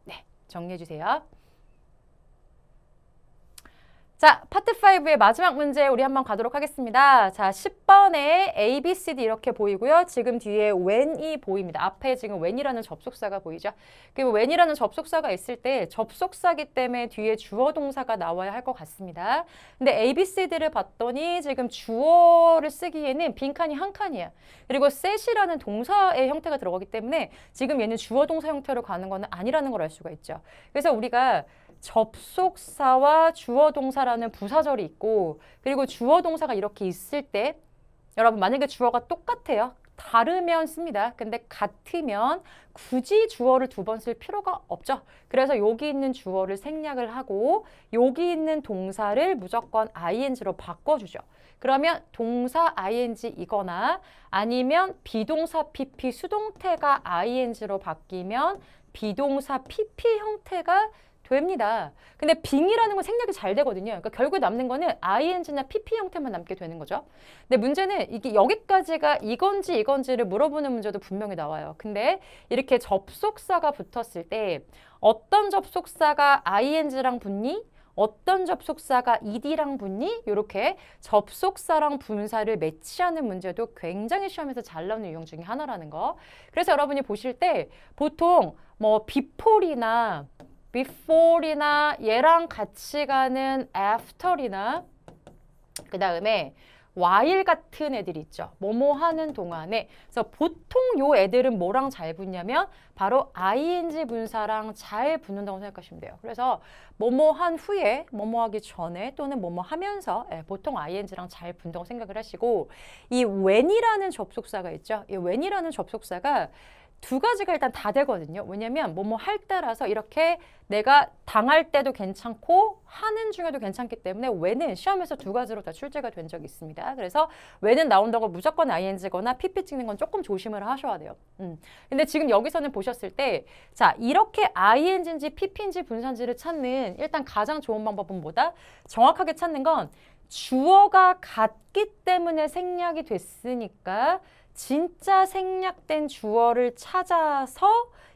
네, 정리해 주세요. 자, 파트 5의 마지막 문제 우리 한번 가도록 하겠습니다. 자, 10번에 A, B, C, D 이렇게 보이고요. 지금 뒤에 when이 보입니다. 앞에 지금 when이라는 접속사가 보이죠. 그리고 when이라는 접속사가 있을 때 접속사기 때문에 뒤에 주어 동사가 나와야 할 것 같습니다. 근데 A, B, C, D를 봤더니 지금 주어를 쓰기에는 빈칸이 한 칸이야. 그리고 set이라는 동사의 형태가 들어가기 때문에 지금 얘는 주어 동사 형태로 가는 거는 아니라는 걸 알 수가 있죠. 그래서 우리가 접속사와 주어 동사라는 부사절이 있고 그리고 주어 동사가 이렇게 있을 때 여러분 만약에 주어가 똑같아요. 다르면 씁니다. 근데 같으면 굳이 주어를 두 번 쓸 필요가 없죠. 그래서 여기 있는 주어를 생략을 하고 여기 있는 동사를 무조건 ing로 바꿔주죠. 그러면 동사 ing이거나 아니면 비동사 pp 수동태가 ing로 바뀌면 비동사 pp 형태가 됩니다. 근데 빙이라는 건 생략이 잘 되거든요. 그러니까 결국에 남는 거는 ing나 pp 형태만 남게 되는 거죠. 근데 문제는 이게 여기까지가 이건지를 물어보는 문제도 분명히 나와요. 근데 이렇게 접속사가 붙었을 때 어떤 접속사가 ing랑 붙니? 어떤 접속사가 ed랑 붙니? 이렇게 접속사랑 분사를 매치하는 문제도 굉장히 시험에서 잘 나오는 유형 중에 하나라는 거. 그래서 여러분이 보실 때 보통 뭐 before이나 얘랑 같이 가는 after이나 그 다음에 while 같은 애들이 있죠. 뭐뭐 하는 동안에. 그래서 보통 요 애들은 뭐랑 잘 붙냐면 바로 ing 분사랑 잘 붙는다고 생각하시면 돼요. 그래서 뭐뭐 한 후에, 뭐뭐 하기 전에 또는 뭐뭐 하면서 보통 ing랑 잘 붙는다고 생각을 하시고 이 when이라는 접속사가 있죠. 이 when이라는 접속사가 두 가지가 일단 다 되거든요. 왜냐면 뭐뭐 할 때라서 이렇게 내가 당할 때도 괜찮고 하는 중에도 괜찮기 때문에 when은 시험에서 두 가지로 다 출제가 된 적이 있습니다. 그래서 when은 나온다고 무조건 ing거나 pp 찍는 건 조금 조심을 하셔야 돼요. 근데 지금 여기서는 보셨을 때 자, 이렇게 ing인지 pp인지 분산지를 찾는 일단 가장 좋은 방법은 뭐다? 정확하게 찾는 건 주어가 같기 때문에 생략이 됐으니까 진짜 생략된 주어를 찾아서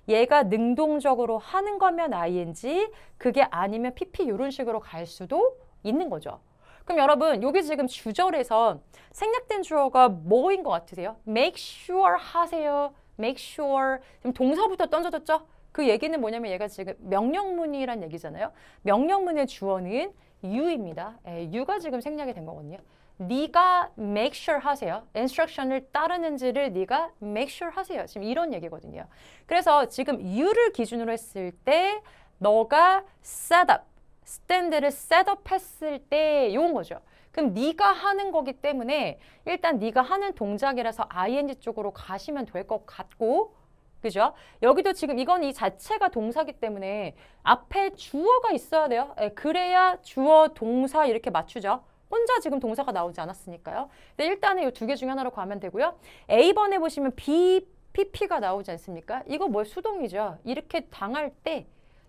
얘가 능동적으로 하는 거면 ing, 그게 아니면 pp 이런 식으로 갈 수도 있는 거죠. 그럼 여러분 여기 지금 주절에서 생략된 주어가 뭐인 것 같으세요? make sure 하세요. make sure. 지금 동사부터 던져졌죠? 그 얘기는 뭐냐면 얘가 지금 명령문이란 얘기잖아요. 명령문의 주어는 you입니다. you가 지금 생략이 된 거거든요. 네가 make sure 하세요. instruction을 따르는지를 네가 make sure 하세요. 지금 이런 얘기거든요. 그래서 지금 you를 기준으로 했을 때 너가 set up, stand를 set up 했을 때 이런 거죠. 그럼 네가 하는 거기 때문에 일단 네가 하는 동작이라서 ing 쪽으로 가시면 될 것 같고, 그죠? 여기도 지금 이건 이 자체가 동사기 때문에 앞에 주어가 있어야 돼요. 그래야 주어, 동사 이렇게 맞추죠. 혼자 지금 동사가 나오지 않았으니까요. 근데 일단은 이 두 개 중에 하나로 가면 되고요. A번에 보시면 PP가 나오지 않습니까? 이거 뭐 수동이죠. 이렇게 당할 때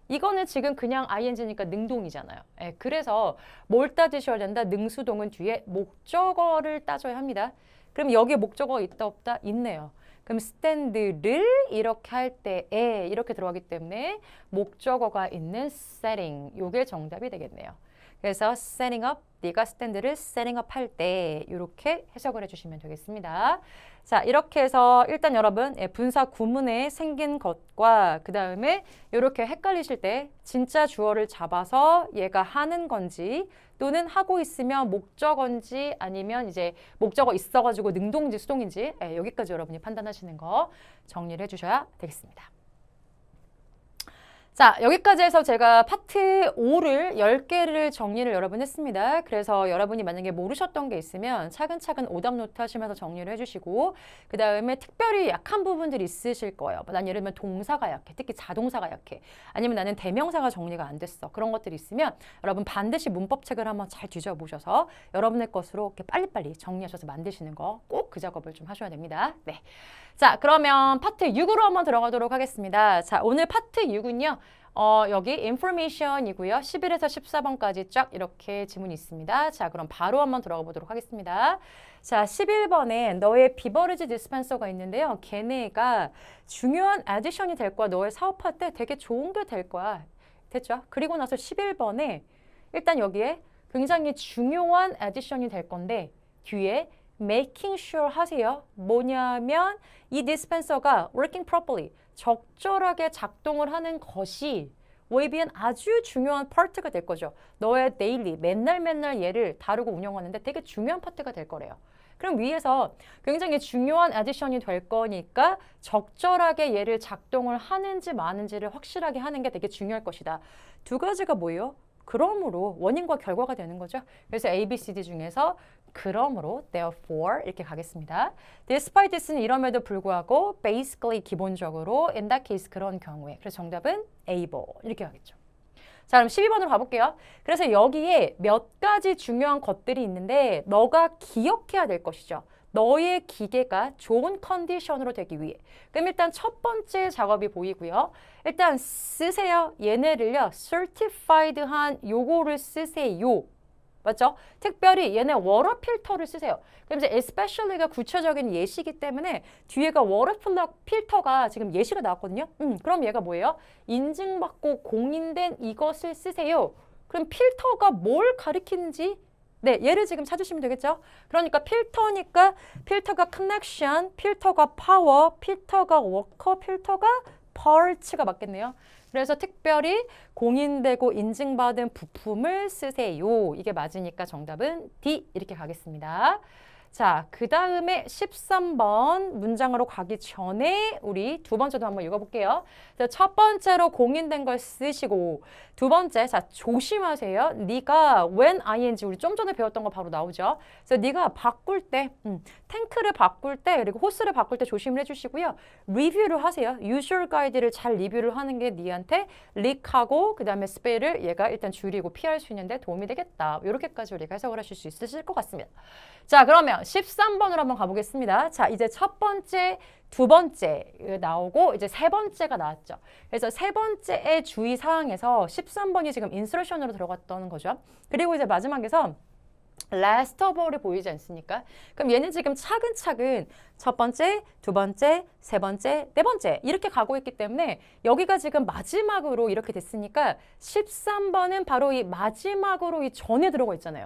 이거는 지금 그냥 ing니까 능동이잖아요. 그래서 뭘 따지셔야 된다? 능수동은 뒤에 목적어를 따져야 합니다. 그럼 여기에 목적어가 있다 없다? 있네요. 그럼 stand를 이렇게 할 때에 이렇게 들어가기 때문에 목적어가 있는 setting, 요게 정답이 되겠네요. 그래서 setting up, 네가 stand를 setting up 할 때 이렇게 해석을 해주시면 되겠습니다. 자, 이렇게 해서 일단 여러분 분사 구문에 생긴 것과 그 다음에 이렇게 헷갈리실 때 진짜 주어를 잡아서 얘가 하는 건지 또는 하고 있으면 목적어인지 아니면 이제 목적어 있어가지고 능동인지 수동인지 여기까지 여러분이 판단하시는 거 정리를 해주셔야 되겠습니다. 자, 여기까지 해서 제가 파트 5를 10개를 정리를 여러분 했습니다. 그래서 여러분이 만약에 모르셨던 게 있으면 차근차근 오답 노트 하시면서 정리를 해주시고 그 다음에 특별히 약한 부분들이 있으실 거예요. 난 예를 들면 동사가 약해. 특히 자동사가 약해. 아니면 나는 대명사가 정리가 안 됐어. 그런 것들이 있으면 여러분 반드시 문법책을 한번 잘 뒤져보셔서 여러분의 것으로 이렇게 빨리빨리 정리하셔서 만드시는 거 꼭 그 작업을 좀 하셔야 됩니다. 네. 자, 그러면 파트 6으로 한번 들어가도록 하겠습니다. 자, 오늘 파트 6은요. 여기 information이고요. 11에서 14번까지 쫙 이렇게 지문이 있습니다. 자, 그럼 바로 한번 들어가 보도록 하겠습니다. 자, 11번에 너의 비버리지 디스펜서가 있는데요. 걔네가 중요한 애디션이 될 거야. 너의 사업할 때 되게 좋은 게 될 거야. 됐죠? 그리고 나서 11번에 일단 여기에 굉장히 중요한 애디션이 될 건데 뒤에 making sure 하세요. 뭐냐면 이 디스펜서가 working properly, 적절하게 작동을 하는 것이 웨이비엔 아주 중요한 파트가 될 거죠. 너의 데일리, 맨날 얘를 다루고 운영하는데 되게 중요한 파트가 될 거래요. 그럼 위에서 굉장히 중요한 애디션이 될 거니까 적절하게 얘를 작동을 하는지 마는지를 확실하게 하는 게 되게 중요할 것이다. 두 가지가 뭐예요? 그러므로 원인과 결과가 되는 거죠. 그래서 A, B, C, D 중에서 그러므로, therefore 이렇게 가겠습니다. Despite this는 이럼에도 불구하고 basically 기본적으로 in that case 그런 경우에 그래서 정답은 able 이렇게 가겠죠. 자, 그럼 12번으로 가볼게요. 그래서 여기에 몇 가지 중요한 것들이 있는데 너가 기억해야 될 것이죠. 너의 기계가 좋은 컨디션으로 되기 위해. 그럼 일단 첫 번째 작업이 보이고요. 일단 쓰세요. 얘네를요. certified한 요거를 쓰세요. 맞죠? 특별히 얘네 워터 필터를 쓰세요. 그럼 이제 especially가 구체적인 예시이기 때문에 뒤에가 워터 필터가 지금 예시가 나왔거든요. 그럼 얘가 뭐예요? 인증받고 공인된 이것을 쓰세요. 그럼 필터가 뭘 가리키는지 네, 얘를 지금 찾으시면 되겠죠? 그러니까 필터니까 필터가 connection, 필터가 power, 필터가 worker, 필터가 parts가 맞겠네요. 그래서 특별히 공인되고 인증받은 부품을 쓰세요. 이게 맞으니까 정답은 D 이렇게 가겠습니다. 자, 그 다음에 13번 문장으로 가기 전에 우리 두 번째도 한번 읽어볼게요. 첫 번째로 공인된 걸 쓰시고 두 번째, 자 조심하세요. 네가 when ing 우리 좀 전에 배웠던 거 바로 나오죠. 그래서 네가 바꿀 때, 탱크를 바꿀 때 그리고 호스를 바꿀 때 조심을 해주시고요. 리뷰를 하세요. 유주얼 가이드를 잘 리뷰를 하는 게 네한테 릭하고 그 다음에 스펠을 얘가 일단 줄이고 피할 수 있는데 도움이 되겠다. 이렇게까지 우리가 해석을 하실 수 있으실 것 같습니다. 자, 그러면 13번으로 한번 가보겠습니다. 자, 이제 첫 번째, 두 번째 나오고 이제 세 번째가 나왔죠. 그래서 세 번째의 주의 사항에서 13번이 지금 인서션으로 들어갔던 거죠. 그리고 이제 마지막에서 last of all이 보이지 않습니까? 그럼 얘는 지금 차근차근 첫 번째, 두 번째, 세 번째, 네 번째 이렇게 가고 있기 때문에 여기가 지금 마지막으로 이렇게 됐으니까 13번은 바로 이 마지막으로 이 전에 들어가 있잖아요.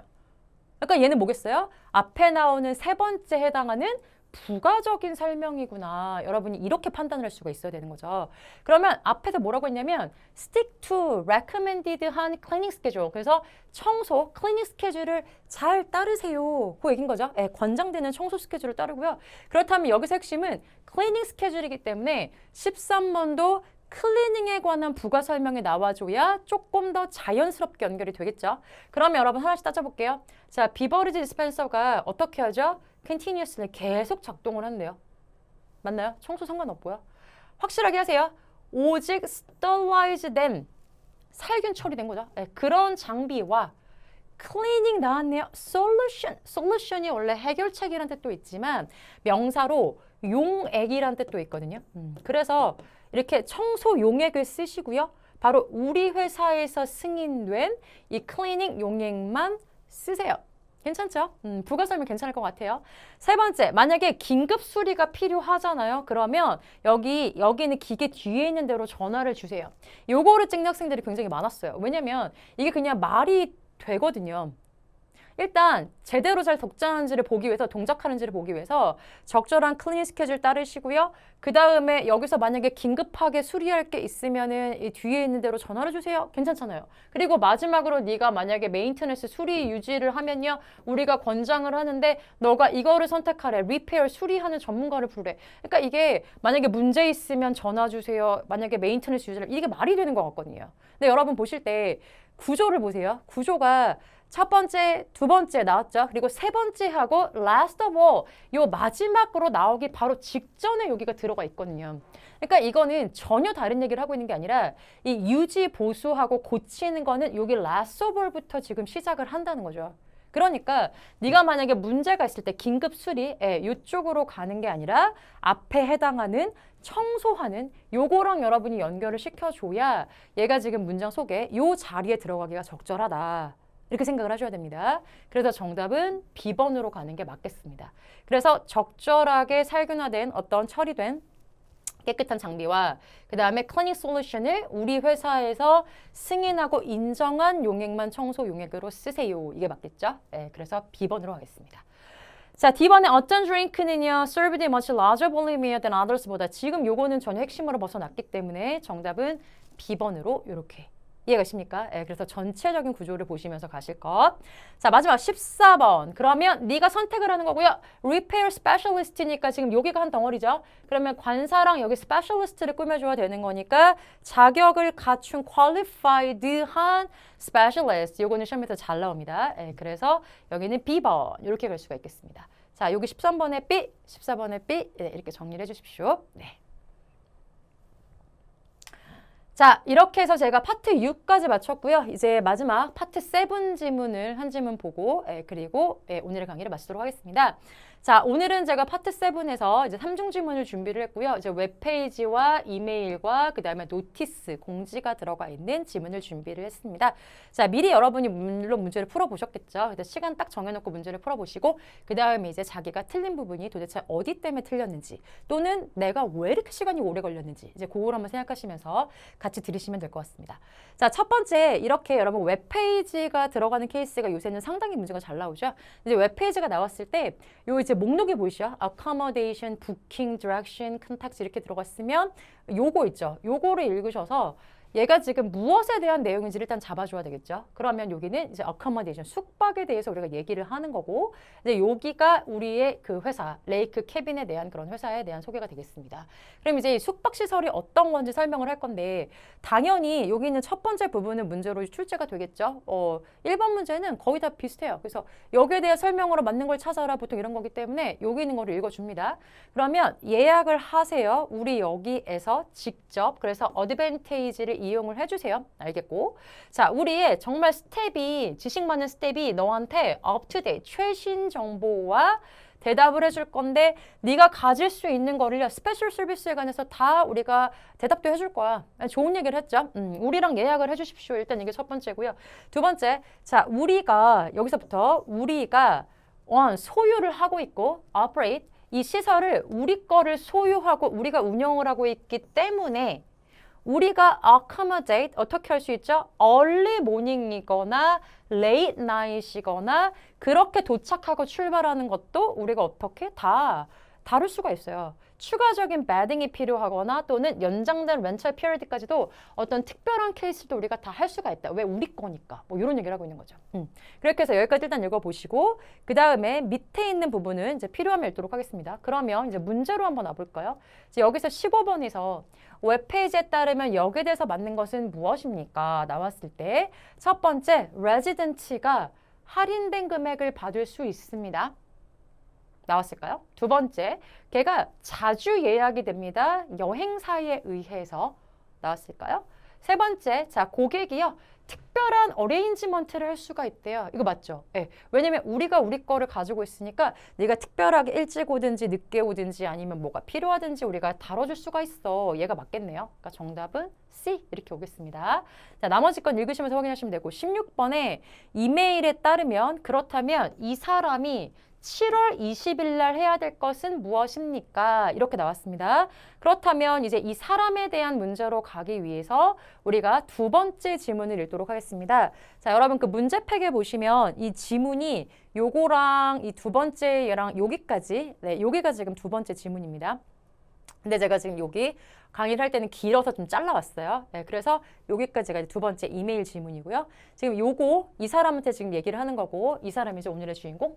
그러니까 얘는 뭐겠어요? 앞에 나오는 세 번째 해당하는 부가적인 설명이구나. 여러분이 이렇게 판단을 할 수가 있어야 되는 거죠. 그러면 앞에서 뭐라고 했냐면 stick to recommended한 cleaning schedule. 그래서 청소, 클리닝 스케줄을 잘 따르세요. 그 얘기인 거죠. 네, 권장되는 청소 스케줄을 따르고요. 그렇다면 여기서 핵심은 클리닝 스케줄이기 때문에 13번도 클리닝에 관한 부가 설명이 나와줘야 조금 더 자연스럽게 연결이 되겠죠. 그러면 여러분 하나씩 따져볼게요. 자, 비버리지 디스펜서가 어떻게 하죠? continuously 계속 작동을 한대요. 맞나요? 청소 상관없고요. 확실하게 하세요. 오직 sterilized된 살균 처리된 거죠. 네, 그런 장비와 클리닝 나왔네요. solution이 원래 해결책이라는 뜻도 있지만 명사로 용액이라는 뜻도 있거든요. 그래서 이렇게 청소 용액을 쓰시고요. 바로 우리 회사에서 승인된 이 클리닝 용액만 쓰세요. 괜찮죠? 부가 설명 괜찮을 것 같아요. 세 번째, 만약에 긴급 수리가 필요하잖아요. 그러면 여기는 기계 뒤에 있는 대로 전화를 주세요. 요거를 찍는 학생들이 굉장히 많았어요. 왜냐면 이게 그냥 말이 되거든요. 일단 제대로 잘 동작하는지를 보기 위해서 적절한 클리닝 스케줄 따르시고요. 그 다음에 여기서 만약에 긴급하게 수리할 게 있으면은 이 뒤에 있는 대로 전화를 주세요. 괜찮잖아요. 그리고 마지막으로 네가 만약에 메인테너스 수리 유지를 하면요. 우리가 권장을 하는데 너가 이거를 선택하래. 리페어 수리하는 전문가를 부르래. 그러니까 이게 만약에 문제 있으면 전화 주세요. 만약에 메인테너스 유지를 이게 말이 되는 것 같거든요. 근데 여러분 보실 때 구조를 보세요. 구조가 첫 번째, 두 번째 나왔죠. 그리고 세 번째 하고 last of all 요 마지막으로 나오기 바로 직전에 여기가 들어가 있거든요. 그러니까 이거는 전혀 다른 얘기를 하고 있는 게 아니라 이 유지, 보수하고 고치는 거는 여기 last of all부터 지금 시작을 한다는 거죠. 그러니까 네가 만약에 문제가 있을 때 긴급 수리 이쪽으로 가는 게 아니라 앞에 해당하는 청소하는 요거랑 여러분이 연결을 시켜줘야 얘가 지금 문장 속에 요 자리에 들어가기가 적절하다. 이렇게 생각을 하셔야 됩니다. 그래서 정답은 B번으로 가는 게 맞겠습니다. 그래서 적절하게 살균화된 어떤 처리된 깨끗한 장비와 그 다음에 클리닝 솔루션을 우리 회사에서 승인하고 인정한 용액만 청소 용액으로 쓰세요. 이게 맞겠죠? 네, 그래서 B번으로 하겠습니다. 자, D번에 어떤 드링크는요, served in much larger volume than others보다 지금 요거는 전혀 핵심으로 벗어났기 때문에 정답은 B번으로 이렇게 이해가 되십니까? 네, 그래서 전체적인 구조를 보시면서 가실 것. 자, 마지막 14번. 그러면 네가 선택을 하는 거고요. Repair Specialist니까 지금 여기가 한 덩어리죠. 그러면 관사랑 여기 Specialist를 꾸며줘야 되는 거니까 자격을 갖춘 Qualified한 Specialist. 요거는 시험에서 잘 나옵니다. 네, 그래서 여기는 B번. 이렇게 갈 수가 있겠습니다. 자, 여기 13번에 B, 14번에 B. 네, 이렇게 정리를 해주십시오. 네. 자, 이렇게 해서 제가 파트 6까지 마쳤고요. 이제 마지막 파트 7 지문을 한 지문 보고 그리고 오늘의 강의를 마치도록 하겠습니다. 자, 오늘은 제가 파트 7에서 이제 3중 지문을 준비를 했고요. 이제 웹페이지와 이메일과 그 다음에 노티스, 공지가 들어가 있는 지문을 준비를 했습니다. 자, 미리 여러분이 물론 문제를 풀어보셨겠죠. 그래서 시간 딱 정해놓고 문제를 풀어보시고 그 다음에 이제 자기가 틀린 부분이 도대체 어디 때문에 틀렸는지 또는 내가 왜 이렇게 시간이 오래 걸렸는지 이제 그걸 한번 생각하시면서 같이 들으시면 될 것 같습니다. 자, 첫 번째 이렇게 여러분 웹페이지가 들어가는 케이스가 요새는 상당히 문제가 잘 나오죠. 이제 웹페이지가 나왔을 때 요 이제 목록이 보이시죠? accommodation, booking, direction, contacts 이렇게 들어갔으면 요거 있죠. 요거를 읽으셔서 얘가 지금 무엇에 대한 내용인지를 일단 잡아줘야 되겠죠. 그러면 여기는 이제 accommodation, 숙박에 대해서 우리가 얘기를 하는 거고, 이제 여기가 우리의 그 회사, 레이크 캐빈에 대한 그런 회사에 대한 소개가 되겠습니다. 그럼 이제 이 숙박시설이 어떤 건지 설명을 할 건데, 당연히 여기 있는 첫 번째 부분은 문제로 출제가 되겠죠. 1번 문제는 거의 다 비슷해요. 그래서 여기에 대한 설명으로 맞는 걸 찾아라 보통 이런 거기 때문에 여기 있는 거를 읽어줍니다. 그러면 예약을 하세요. 우리 여기에서 직접 그래서 어드밴테이지를 이용을 해주세요. 알겠고. 자, 우리의 정말 스텝이 지식 많은 스텝이 너한테 업투데이트 최신 정보와 대답을 해줄 건데 네가 가질 수 있는 거를요. 스페셜 서비스에 관해서 다 우리가 대답도 해줄 거야. 좋은 얘기를 했죠. 우리랑 예약을 해주십시오. 일단 이게 첫 번째고요. 두 번째, 자 우리가 여기서부터 우리가 소유를 하고 있고 operate 이 시설을 우리 거를 소유하고 우리가 운영을 하고 있기 때문에 우리가 accommodate 어떻게 할 수 있죠? early morning이거나 late night이거나 그렇게 도착하고 출발하는 것도 우리가 어떻게 다 다룰 수가 있어요. 추가적인 배딩이 필요하거나 또는 연장된 렌탈 피리어드까지도 어떤 특별한 케이스도 우리가 다 할 수가 있다. 왜? 우리 거니까. 뭐 이런 얘기를 하고 있는 거죠. 그렇게 해서 여기까지 일단 읽어보시고 그 다음에 밑에 있는 부분은 이제 필요하면 읽도록 하겠습니다. 그러면 이제 문제로 한번 와볼까요? 이제 여기서 15번에서 웹페이지에 따르면 역에 대해서 맞는 것은 무엇입니까? 나왔을 때 첫 번째, 레지던트가 할인된 금액을 받을 수 있습니다. 나왔을까요? 두 번째, 걔가 자주 예약이 됩니다. 여행사에 의해서 나왔을까요? 세 번째, 자 고객이요. 특별한 어레인지먼트를 할 수가 있대요. 이거 맞죠? 네. 왜냐면 우리가 우리 거를 가지고 있으니까 네가 특별하게 일찍 오든지 늦게 오든지 아니면 뭐가 필요하든지 우리가 다뤄줄 수가 있어. 얘가 맞겠네요. 그러니까 정답은 C 이렇게 오겠습니다. 자, 나머지 건 읽으시면서 확인하시면 되고 16번에 이메일에 따르면 그렇다면 이 사람이 7월 20일 날 해야 될 것은 무엇입니까? 이렇게 나왔습니다. 그렇다면 이제 이 사람에 대한 문제로 가기 위해서 우리가 두 번째 지문을 읽도록 하겠습니다. 자, 여러분 그 문제팩에 보시면 이 지문이 요거랑 이 두 번째 얘랑 여기까지, 네, 여기가 지금 두 번째 지문입니다. 근데 제가 지금 여기 강의를 할 때는 길어서 좀 잘라왔어요. 네, 그래서 여기까지가 두 번째 이메일 지문이고요. 지금 요거 이 사람한테 지금 얘기를 하는 거고 이 사람이 이제 오늘의 주인공.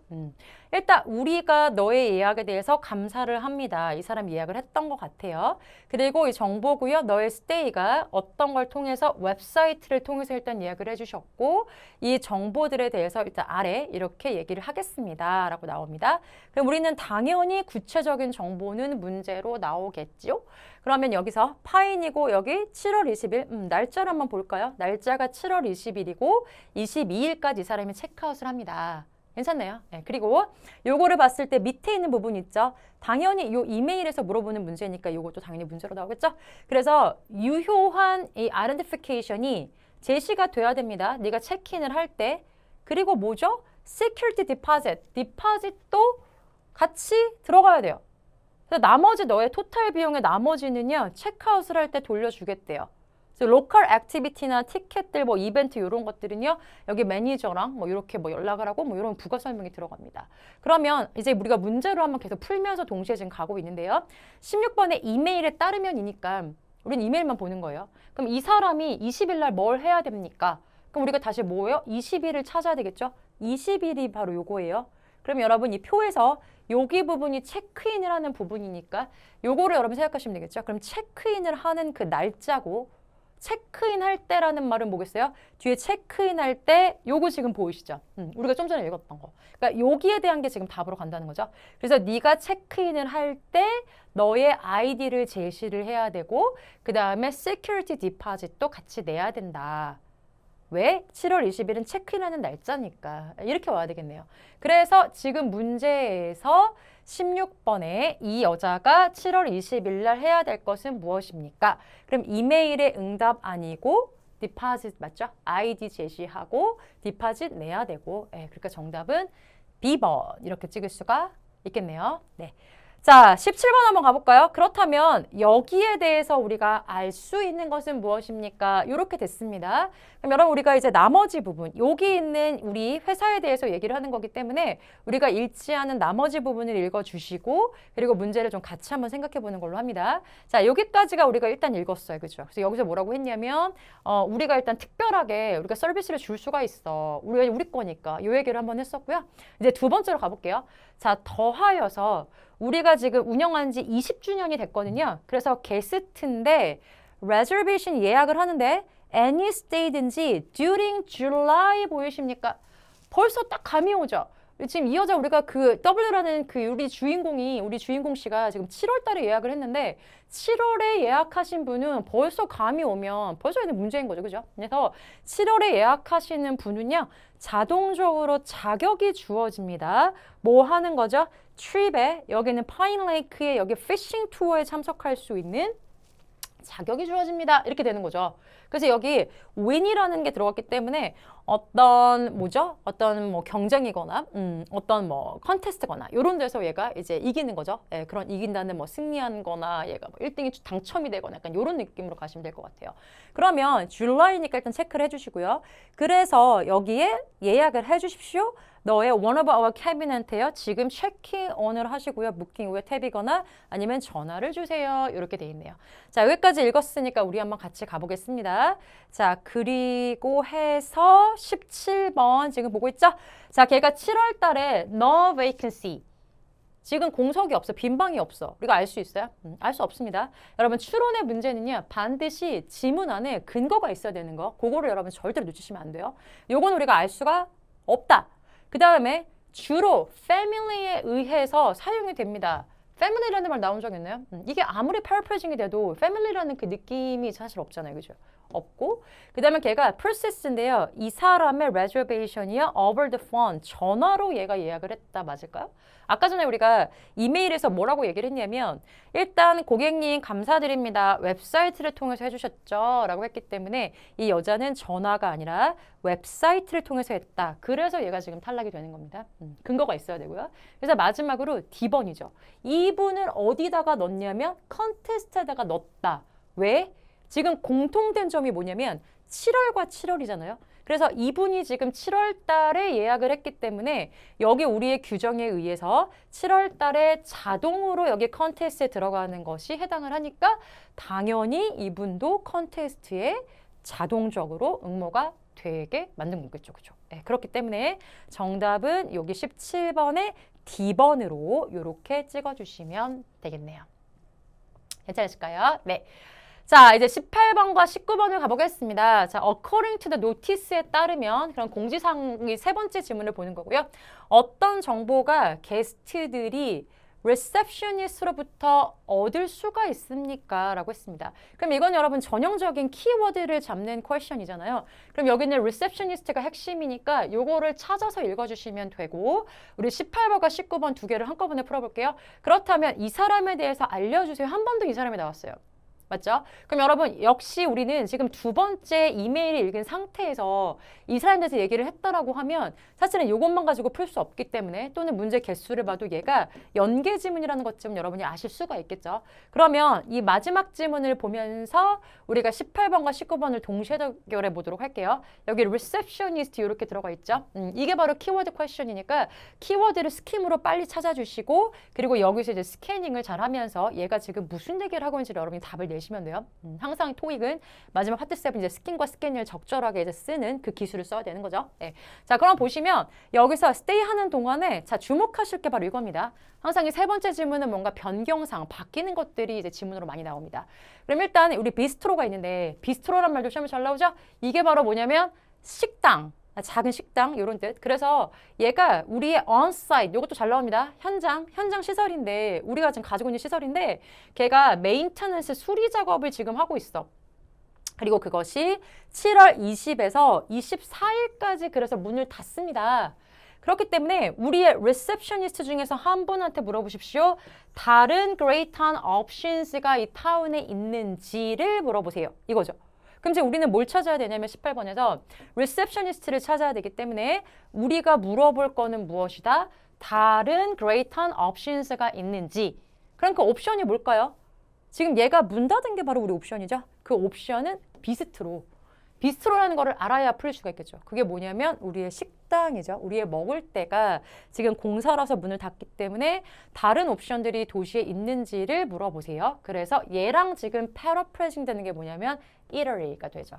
일단 우리가 너의 예약에 대해서 감사를 합니다. 이 사람이 예약을 했던 것 같아요. 그리고 이 정보고요. 너의 스테이가 어떤 걸 통해서 웹사이트를 통해서 일단 예약을 해주셨고 이 정보들에 대해서 일단 아래 이렇게 얘기를 하겠습니다. 라고 나옵니다. 그럼 우리는 당연히 구체적인 정보는 문제로 나오겠죠. 그러면 여기서 파인이고 여기 7월 20일 날짜를 한번 볼까요? 날짜가 7월 20일이고 22일까지 이 사람이 체크아웃을 합니다. 괜찮나요? 네, 그리고 요거를 봤을 때 밑에 있는 부분 있죠? 당연히 요 이메일에서 물어보는 문제니까 요것도 당연히 문제로 나오겠죠? 그래서 유효한 이 identification이 제시가 돼야 됩니다. 네가 체크인을 할 때. 그리고 뭐죠? security deposit, deposit도 같이 들어가야 돼요. 그래서 나머지 너의 토탈 비용의 나머지는요. 체크아웃을 할 때 돌려주겠대요. 그래서 로컬 액티비티나 티켓들, 뭐 이벤트 이런 것들은요. 여기 매니저랑 뭐 이렇게 뭐 연락을 하고 뭐 이런 부가 설명이 들어갑니다. 그러면 이제 우리가 문제로 한번 계속 풀면서 동시에 지금 가고 있는데요. 16번의 이메일에 따르면이니까 우리는 이메일만 보는 거예요. 그럼 이 사람이 20일 날 뭘 해야 됩니까? 그럼 우리가 다시 뭐예요? 20일을 찾아야 되겠죠? 20일이 바로 요거예요. 그럼 여러분 이 표에서 여기 부분이 체크인을 하는 부분이니까 요거를 여러분 생각하시면 되겠죠. 그럼 체크인을 하는 그 날짜고 체크인 할 때라는 말은 뭐겠어요? 뒤에 체크인 할 때 요거 지금 보이시죠? 우리가 좀 전에 읽었던 거. 그러니까 여기에 대한 게 지금 답으로 간다는 거죠. 그래서 네가 체크인을 할 때 너의 아이디를 제시를 해야 되고 그 다음에 security deposit도 같이 내야 된다. 왜? 7월 20일은 체크인하는 날짜니까. 이렇게 와야 되겠네요. 그래서 지금 문제에서 16번에 이 여자가 7월 20일 날 해야 될 것은 무엇입니까? 그럼 이메일의 응답 아니고 디파짓 맞죠? 아이디 제시하고 디파짓 내야 되고 그러니까 정답은 B번 이렇게 찍을 수가 있겠네요. 네. 자, 17번 한번 가볼까요? 그렇다면 여기에 대해서 우리가 알 수 있는 것은 무엇입니까? 이렇게 됐습니다. 그럼 여러분 우리가 이제 나머지 부분, 여기 있는 우리 회사에 대해서 얘기를 하는 거기 때문에 우리가 읽지 않은 나머지 부분을 읽어주시고 그리고 문제를 좀 같이 한번 생각해 보는 걸로 합니다. 자, 여기까지가 우리가 일단 읽었어요. 그죠? 그래서 여기서 뭐라고 했냐면 우리가 일단 특별하게 우리가 서비스를 줄 수가 있어. 우리 거니까. 이 얘기를 한번 했었고요. 이제 두 번째로 가볼게요. 자, 더하여서 우리가 지금 운영한 지 20주년이 됐거든요. 그래서 게스트인데 reservation 예약을 하는데 any stay든지 during July 보이십니까? 벌써 딱 감이 오죠. 지금 이 여자 우리가 그 W라는 그 우리 주인공 씨가 지금 7월 달에 예약을 했는데 7월에 예약하신 분은 벌써 감이 오면 벌써 있는 문제인 거죠. 그죠? 그래서 7월에 예약하시는 분은요. 자동적으로 자격이 주어집니다. 뭐 하는 거죠? 트립에 여기는 파인레이크에 여기 피싱 투어에 참석할 수 있는 자격이 주어집니다. 이렇게 되는 거죠. 그래서 여기 win이라는 게 들어갔기 때문에 어떤 뭐 경쟁이거나 어떤 뭐 컨테스트거나 이런 데서 얘가 이제 이기는 거죠. 예, 그런 이긴다는 뭐 승리한 거나 얘가 뭐 1등이 당첨이 되거나 약간 이런 느낌으로 가시면 될 것 같아요. 그러면 줄라이니까 일단 체크를 해주시고요. 그래서 여기에 예약을 해주십시오. 너의 one of our cabin한테요. 지금 체크인을 하시고요. 부킹 후에 탭이거나 아니면 전화를 주세요. 이렇게 돼 있네요. 자, 여기까지 읽었으니까 우리 한번 같이 가보겠습니다. 자, 그리고 해서 17번 지금 보고 있죠? 자, 걔가 7월 달에 no vacancy. 지금 공석이 없어. 빈방이 없어. 우리가 알 수 있어요? 알 수 없습니다. 여러분 추론의 문제는요. 반드시 지문 안에 근거가 있어야 되는 거. 그거를 여러분 절대로 놓치시면 안 돼요. 요건 우리가 알 수가 없다. 그 다음에 주로 family에 의해서 사용이 됩니다. family라는 말 나온 적 있나요? 이게 아무리 paraphrasing이 돼도 family라는 그 느낌이 사실 없잖아요. 그죠? 없고 그 다음에 걔가 process인데요. 이 사람의 reservation이요. over the phone. 전화로 얘가 예약을 했다. 맞을까요? 아까 전에 우리가 이메일에서 뭐라고 얘기를 했냐면 일단 고객님 감사드립니다. 웹사이트를 통해서 해주셨죠. 라고 했기 때문에 이 여자는 전화가 아니라 웹사이트를 통해서 했다. 그래서 얘가 지금 탈락이 되는 겁니다. 근거가 있어야 되고요. 그래서 마지막으로 D번이죠. 이분을 어디다가 넣냐면 컨테스트에다가 넣었다. 왜? 지금 공통된 점이 뭐냐면 7월과 7월이잖아요. 그래서 이분이 지금 7월 달에 예약을 했기 때문에 여기 우리의 규정에 의해서 7월 달에 자동으로 여기 컨테스트에 들어가는 것이 해당을 하니까 당연히 이분도 컨테스트에 자동적으로 응모가 되게 만든 거겠죠. 그죠? 네, 그렇기 때문에 정답은 여기 17번의 D번으로 이렇게 찍어주시면 되겠네요. 괜찮으실까요? 네. 자, 이제 18번과 19번을 가보겠습니다. 자, according to the notice에 따르면 그런 공지사항이 세 번째 지문을 보는 거고요. 어떤 정보가 게스트들이 receptionist로부터 얻을 수가 있습니까? 라고 했습니다. 그럼 이건 여러분 전형적인 키워드를 잡는 퀘션이잖아요. 그럼 여기는 receptionist가 핵심이니까 요거를 찾아서 읽어주시면 되고 우리 18번과 19번 두 개를 한꺼번에 풀어볼게요. 그렇다면 이 사람에 대해서 알려주세요. 한 번도 이 사람이 나왔어요. 맞죠? 그럼 여러분 역시 우리는 지금 두 번째 이메일을 읽은 상태에서 이 사람에 대해서 얘기를 했다라고 하면 사실은 이것만 가지고 풀 수 없기 때문에 또는 문제 개수를 봐도 얘가 연계 지문이라는 것쯤 여러분이 아실 수가 있겠죠. 그러면 이 마지막 지문을 보면서 우리가 18번과 19번을 동시에 연결해 보도록 할게요. 여기 receptionist 이렇게 들어가 있죠. 이게 바로 키워드 퀘션이니까 키워드를 스킴으로 빨리 찾아주시고 그리고 여기서 이제 스캐닝을 잘 하면서 얘가 지금 무슨 얘기를 하고 있는지 여러분이 답을 내시면 돼요. 항상 토익은 마지막 파트 7 이제 스킨과 스캐닝을 적절하게 이제 쓰는 그 기술을 써야 되는 거죠. 네. 자, 그럼 보시면 여기서 스테이 하는 동안에 자, 주목하실 게 바로 이겁니다. 항상 이 세 번째 지문은 뭔가 변경사항, 바뀌는 것들이 이제 지문으로 많이 나옵니다. 그럼 일단 우리 비스트로가 있는데 비스트로란 말도 시험에 잘 나오죠? 이게 바로 뭐냐면 식당. 작은 식당 이런 뜻. 그래서 얘가 우리의 on-site 이것도 잘 나옵니다. 현장 시설인데 우리가 지금 가지고 있는 시설인데 걔가 메인터넌스 수리 작업을 지금 하고 있어. 그리고 그것이 7월 20에서 24일까지 그래서 문을 닫습니다. 그렇기 때문에 우리의 리셉셔니스트 중에서 한 분한테 물어보십시오. 다른 great-on options가 이 타운에 있는지를 물어보세요. 이거죠. 그럼 이제 우리는 뭘 찾아야 되냐면 18번에서 리셉셔니스트를 찾아야 되기 때문에 우리가 물어볼 거는 무엇이다? 다른 great-on options가 있는지 그럼 그 옵션이 뭘까요? 지금 얘가 문 닫은 게 바로 우리 옵션이죠. 그 옵션은 비스트로. 비스트로라는 거를 알아야 풀릴 수가 있겠죠. 그게 뭐냐면 우리의 식당이죠. 우리의 먹을 때가 지금 공사라서 문을 닫기 때문에 다른 옵션들이 도시에 있는지를 물어보세요. 그래서 얘랑 지금 패러프레이징 되는 게 뭐냐면 eatery가 되죠.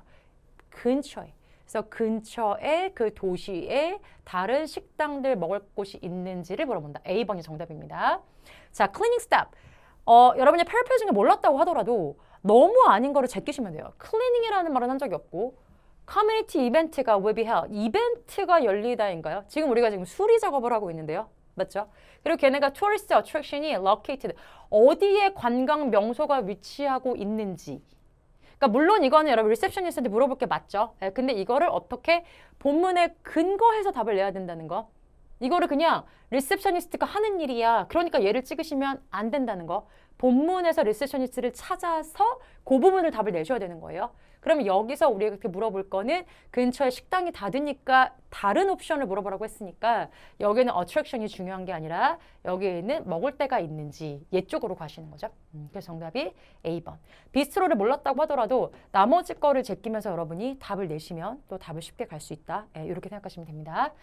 근처에. 그래서 근처에 그 도시에 다른 식당들 먹을 곳이 있는지를 물어본다. A번이 정답입니다. 자, cleaning step. 여러분이 패러프레이징을 몰랐다고 하더라도 너무 아닌 거를 제끼시면 돼요. 클리닝이라는 말은 한 적이 없고 커뮤니티 이벤트가 will be held. 이벤트가 열리다인가요? 지금 우리가 지금 수리 작업을 하고 있는데요. 맞죠? 그리고 걔네가 tourist attraction이 located. 어디에 관광 명소가 위치하고 있는지. 그러니까 물론 이거는 여러분 리셉셔니스트한테 물어볼 게 맞죠. 근데 이거를 어떻게 본문에 근거해서 답을 내야 된다는 거. 이거를 그냥 리셉셔니스트가 하는 일이야. 그러니까 얘를 찍으시면 안 된다는 거. 본문에서 리셉셔니스트를 찾아서 그 부분을 답을 내셔야 되는 거예요. 그러면 여기서 우리가 이렇게 물어볼 거는 근처에 식당이 닫으니까 다른 옵션을 물어보라고 했으니까 여기는 어트랙션이 중요한 게 아니라 여기에는 먹을 데가 있는지 얘 쪽으로 가시는 거죠. 그래서 정답이 A번. 비스트로를 몰랐다고 하더라도 나머지 거를 제끼면서 여러분이 답을 내시면 또 답을 쉽게 갈 수 있다. 이렇게 생각하시면 됩니다.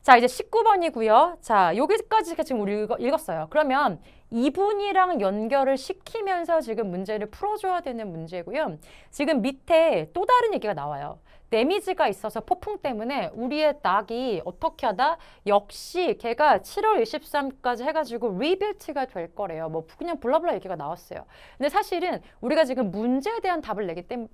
자, 이제 19번이고요. 자, 여기까지 지금 우리 읽었어요. 그러면 이분이랑 연결을 시키면서 지금 문제를 풀어줘야 되는 문제고요. 지금 밑에 또 다른 얘기가 나와요. 데미지가 있어서 폭풍 때문에 우리의 낙이 어떻게 하다? 역시 걔가 7월 23까지 해가지고 리빌트가 될 거래요. 뭐 그냥 블라블라 얘기가 나왔어요. 근데 사실은 우리가 지금 문제에 대한 답을 내기 때문에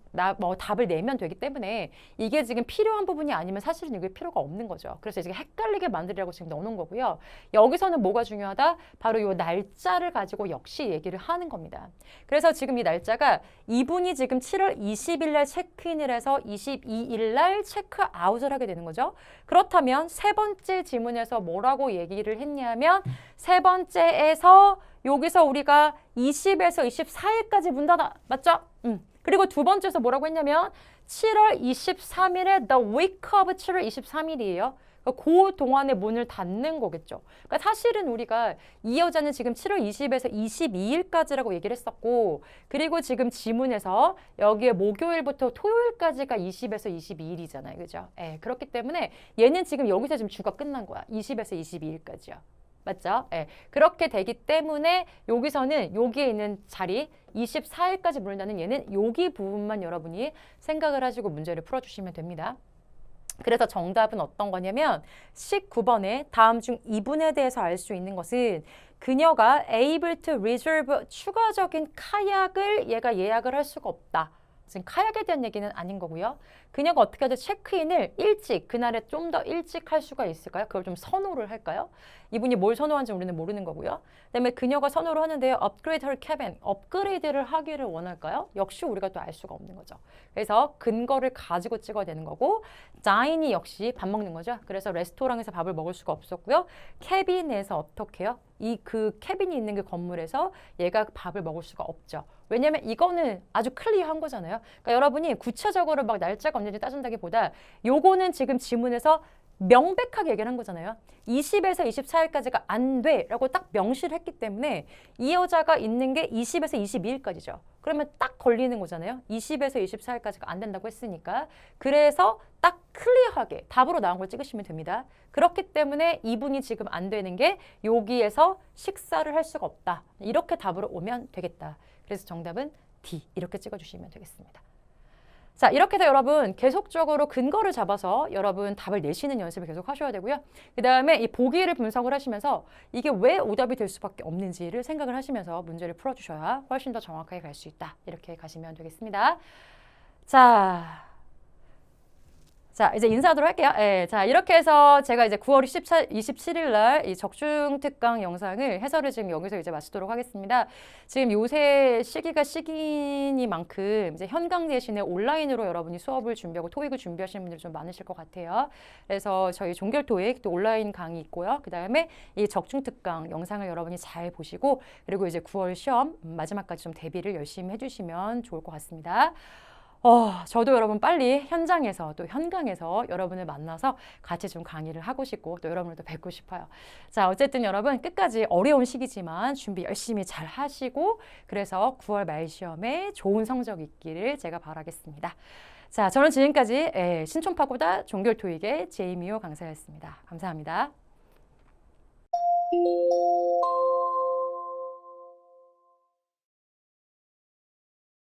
답을 내면 되기 때문에 이게 지금 필요한 부분이 아니면 사실은 이게 필요가 없는 거죠. 그래서 지금 헷갈리게 만들려고 지금 넣어놓은 거고요. 여기서는 뭐가 중요하다? 바로 이 날짜를 가지고 역시 얘기를 하는 겁니다. 그래서 지금 이 날짜가 이분이 지금 7월 20일 날 체크인을 해서 22일 날 체크아웃을 하게 되는 거죠. 그렇다면 세 번째 지문에서 뭐라고 얘기를 했냐면 세 번째에서 여기서 우리가 20에서 24일까지 문 닫아. 맞죠? 그리고 두 번째에서 뭐라고 했냐면 7월 23일에 the week of 7월 23일이에요. 그 동안에 문을 닫는 거겠죠. 그러니까 사실은 우리가 이 여자는 지금 7월 20에서 22일까지라고 얘기를 했었고 그리고 지금 지문에서 여기에 목요일부터 토요일까지가 20에서 22일이잖아요. 그죠? 그렇기 때문에 얘는 지금 여기서 지금 주가 끝난 거야. 20에서 22일까지요. 맞죠? 그렇게 되기 때문에 여기서는 여기에 있는 자리 24일까지 문을 닫는 얘는 여기 부분만 여러분이 생각을 하시고 문제를 풀어주시면 됩니다. 그래서 정답은 어떤 거냐면 19번에 다음 중 이분에 대해서 알 수 있는 것은 그녀가 able to reserve 추가적인 카약을 얘가 예약을 할 수가 없다. 지금 카약에 대한 얘기는 아닌 거고요. 그녀가 어떻게 하든 체크인을 일찍 그날에 좀 더 일찍 할 수가 있을까요? 그걸 좀 선호를 할까요? 이분이 뭘 선호하는지 우리는 모르는 거고요. 그다음에 그녀가 선호를 하는데요. 업그레이드 her cabin. 업그레이드를 하기를 원할까요? 역시 우리가 또 알 수가 없는 거죠. 그래서 근거를 가지고 찍어야 되는 거고 dine이 역시 밥 먹는 거죠. 그래서 레스토랑에서 밥을 먹을 수가 없었고요. 캐빈에서 어떻게 해요? 그 캐빈이 있는 그 건물에서 얘가 밥을 먹을 수가 없죠. 왜냐면 이거는 아주 클리어한 거잖아요. 그러니까 여러분이 구체적으로 막 날짜가 언제인지 따진다기보다 요거는 지금 지문에서 명백하게 얘기를 한 거잖아요. 20에서 24일까지가 안 돼 라고 딱 명시를 했기 때문에 이 여자가 있는 게 20에서 22일까지죠. 그러면 딱 걸리는 거잖아요. 20에서 24일까지가 안 된다고 했으니까. 그래서 딱 클리어하게 답으로 나온 걸 찍으시면 됩니다. 그렇기 때문에 이분이 지금 안 되는 게 여기에서 식사를 할 수가 없다. 이렇게 답으로 오면 되겠다. 그래서 정답은 D 이렇게 찍어주시면 되겠습니다. 자, 이렇게 해서 여러분 계속적으로 근거를 잡아서 여러분 답을 내시는 연습을 계속 하셔야 되고요. 그 다음에 이 보기를 분석을 하시면서 이게 왜 오답이 될 수밖에 없는지를 생각을 하시면서 문제를 풀어주셔야 훨씬 더 정확하게 갈 수 있다. 이렇게 가시면 되겠습니다. 자, 이제 인사하도록 할게요. 자, 이렇게 해서 제가 이제 9월 27일 날 이 적중 특강 영상을 해설을 지금 여기서 이제 마치도록 하겠습니다. 지금 요새 시기니만큼 이제 현강 대신에 온라인으로 여러분이 수업을 준비하고 토익을 준비하시는 분들이 좀 많으실 것 같아요. 그래서 저희 종결 토익 또 온라인 강의 있고요. 그 다음에 이 적중 특강 영상을 여러분이 잘 보시고 그리고 이제 9월 시험 마지막까지 좀 대비를 열심히 해주시면 좋을 것 같습니다. 저도 여러분 빨리 현장에서 또 현강에서 여러분을 만나서 같이 좀 강의를 하고 싶고 또 여러분을 또 뵙고 싶어요. 자, 어쨌든 여러분 끝까지 어려운 시기지만 준비 열심히 잘 하시고 그래서 9월 말 시험에 좋은 성적 있기를 제가 바라겠습니다. 자, 저는 지금까지 신촌파고다 종결토익의 제이미호 강사였습니다. 감사합니다.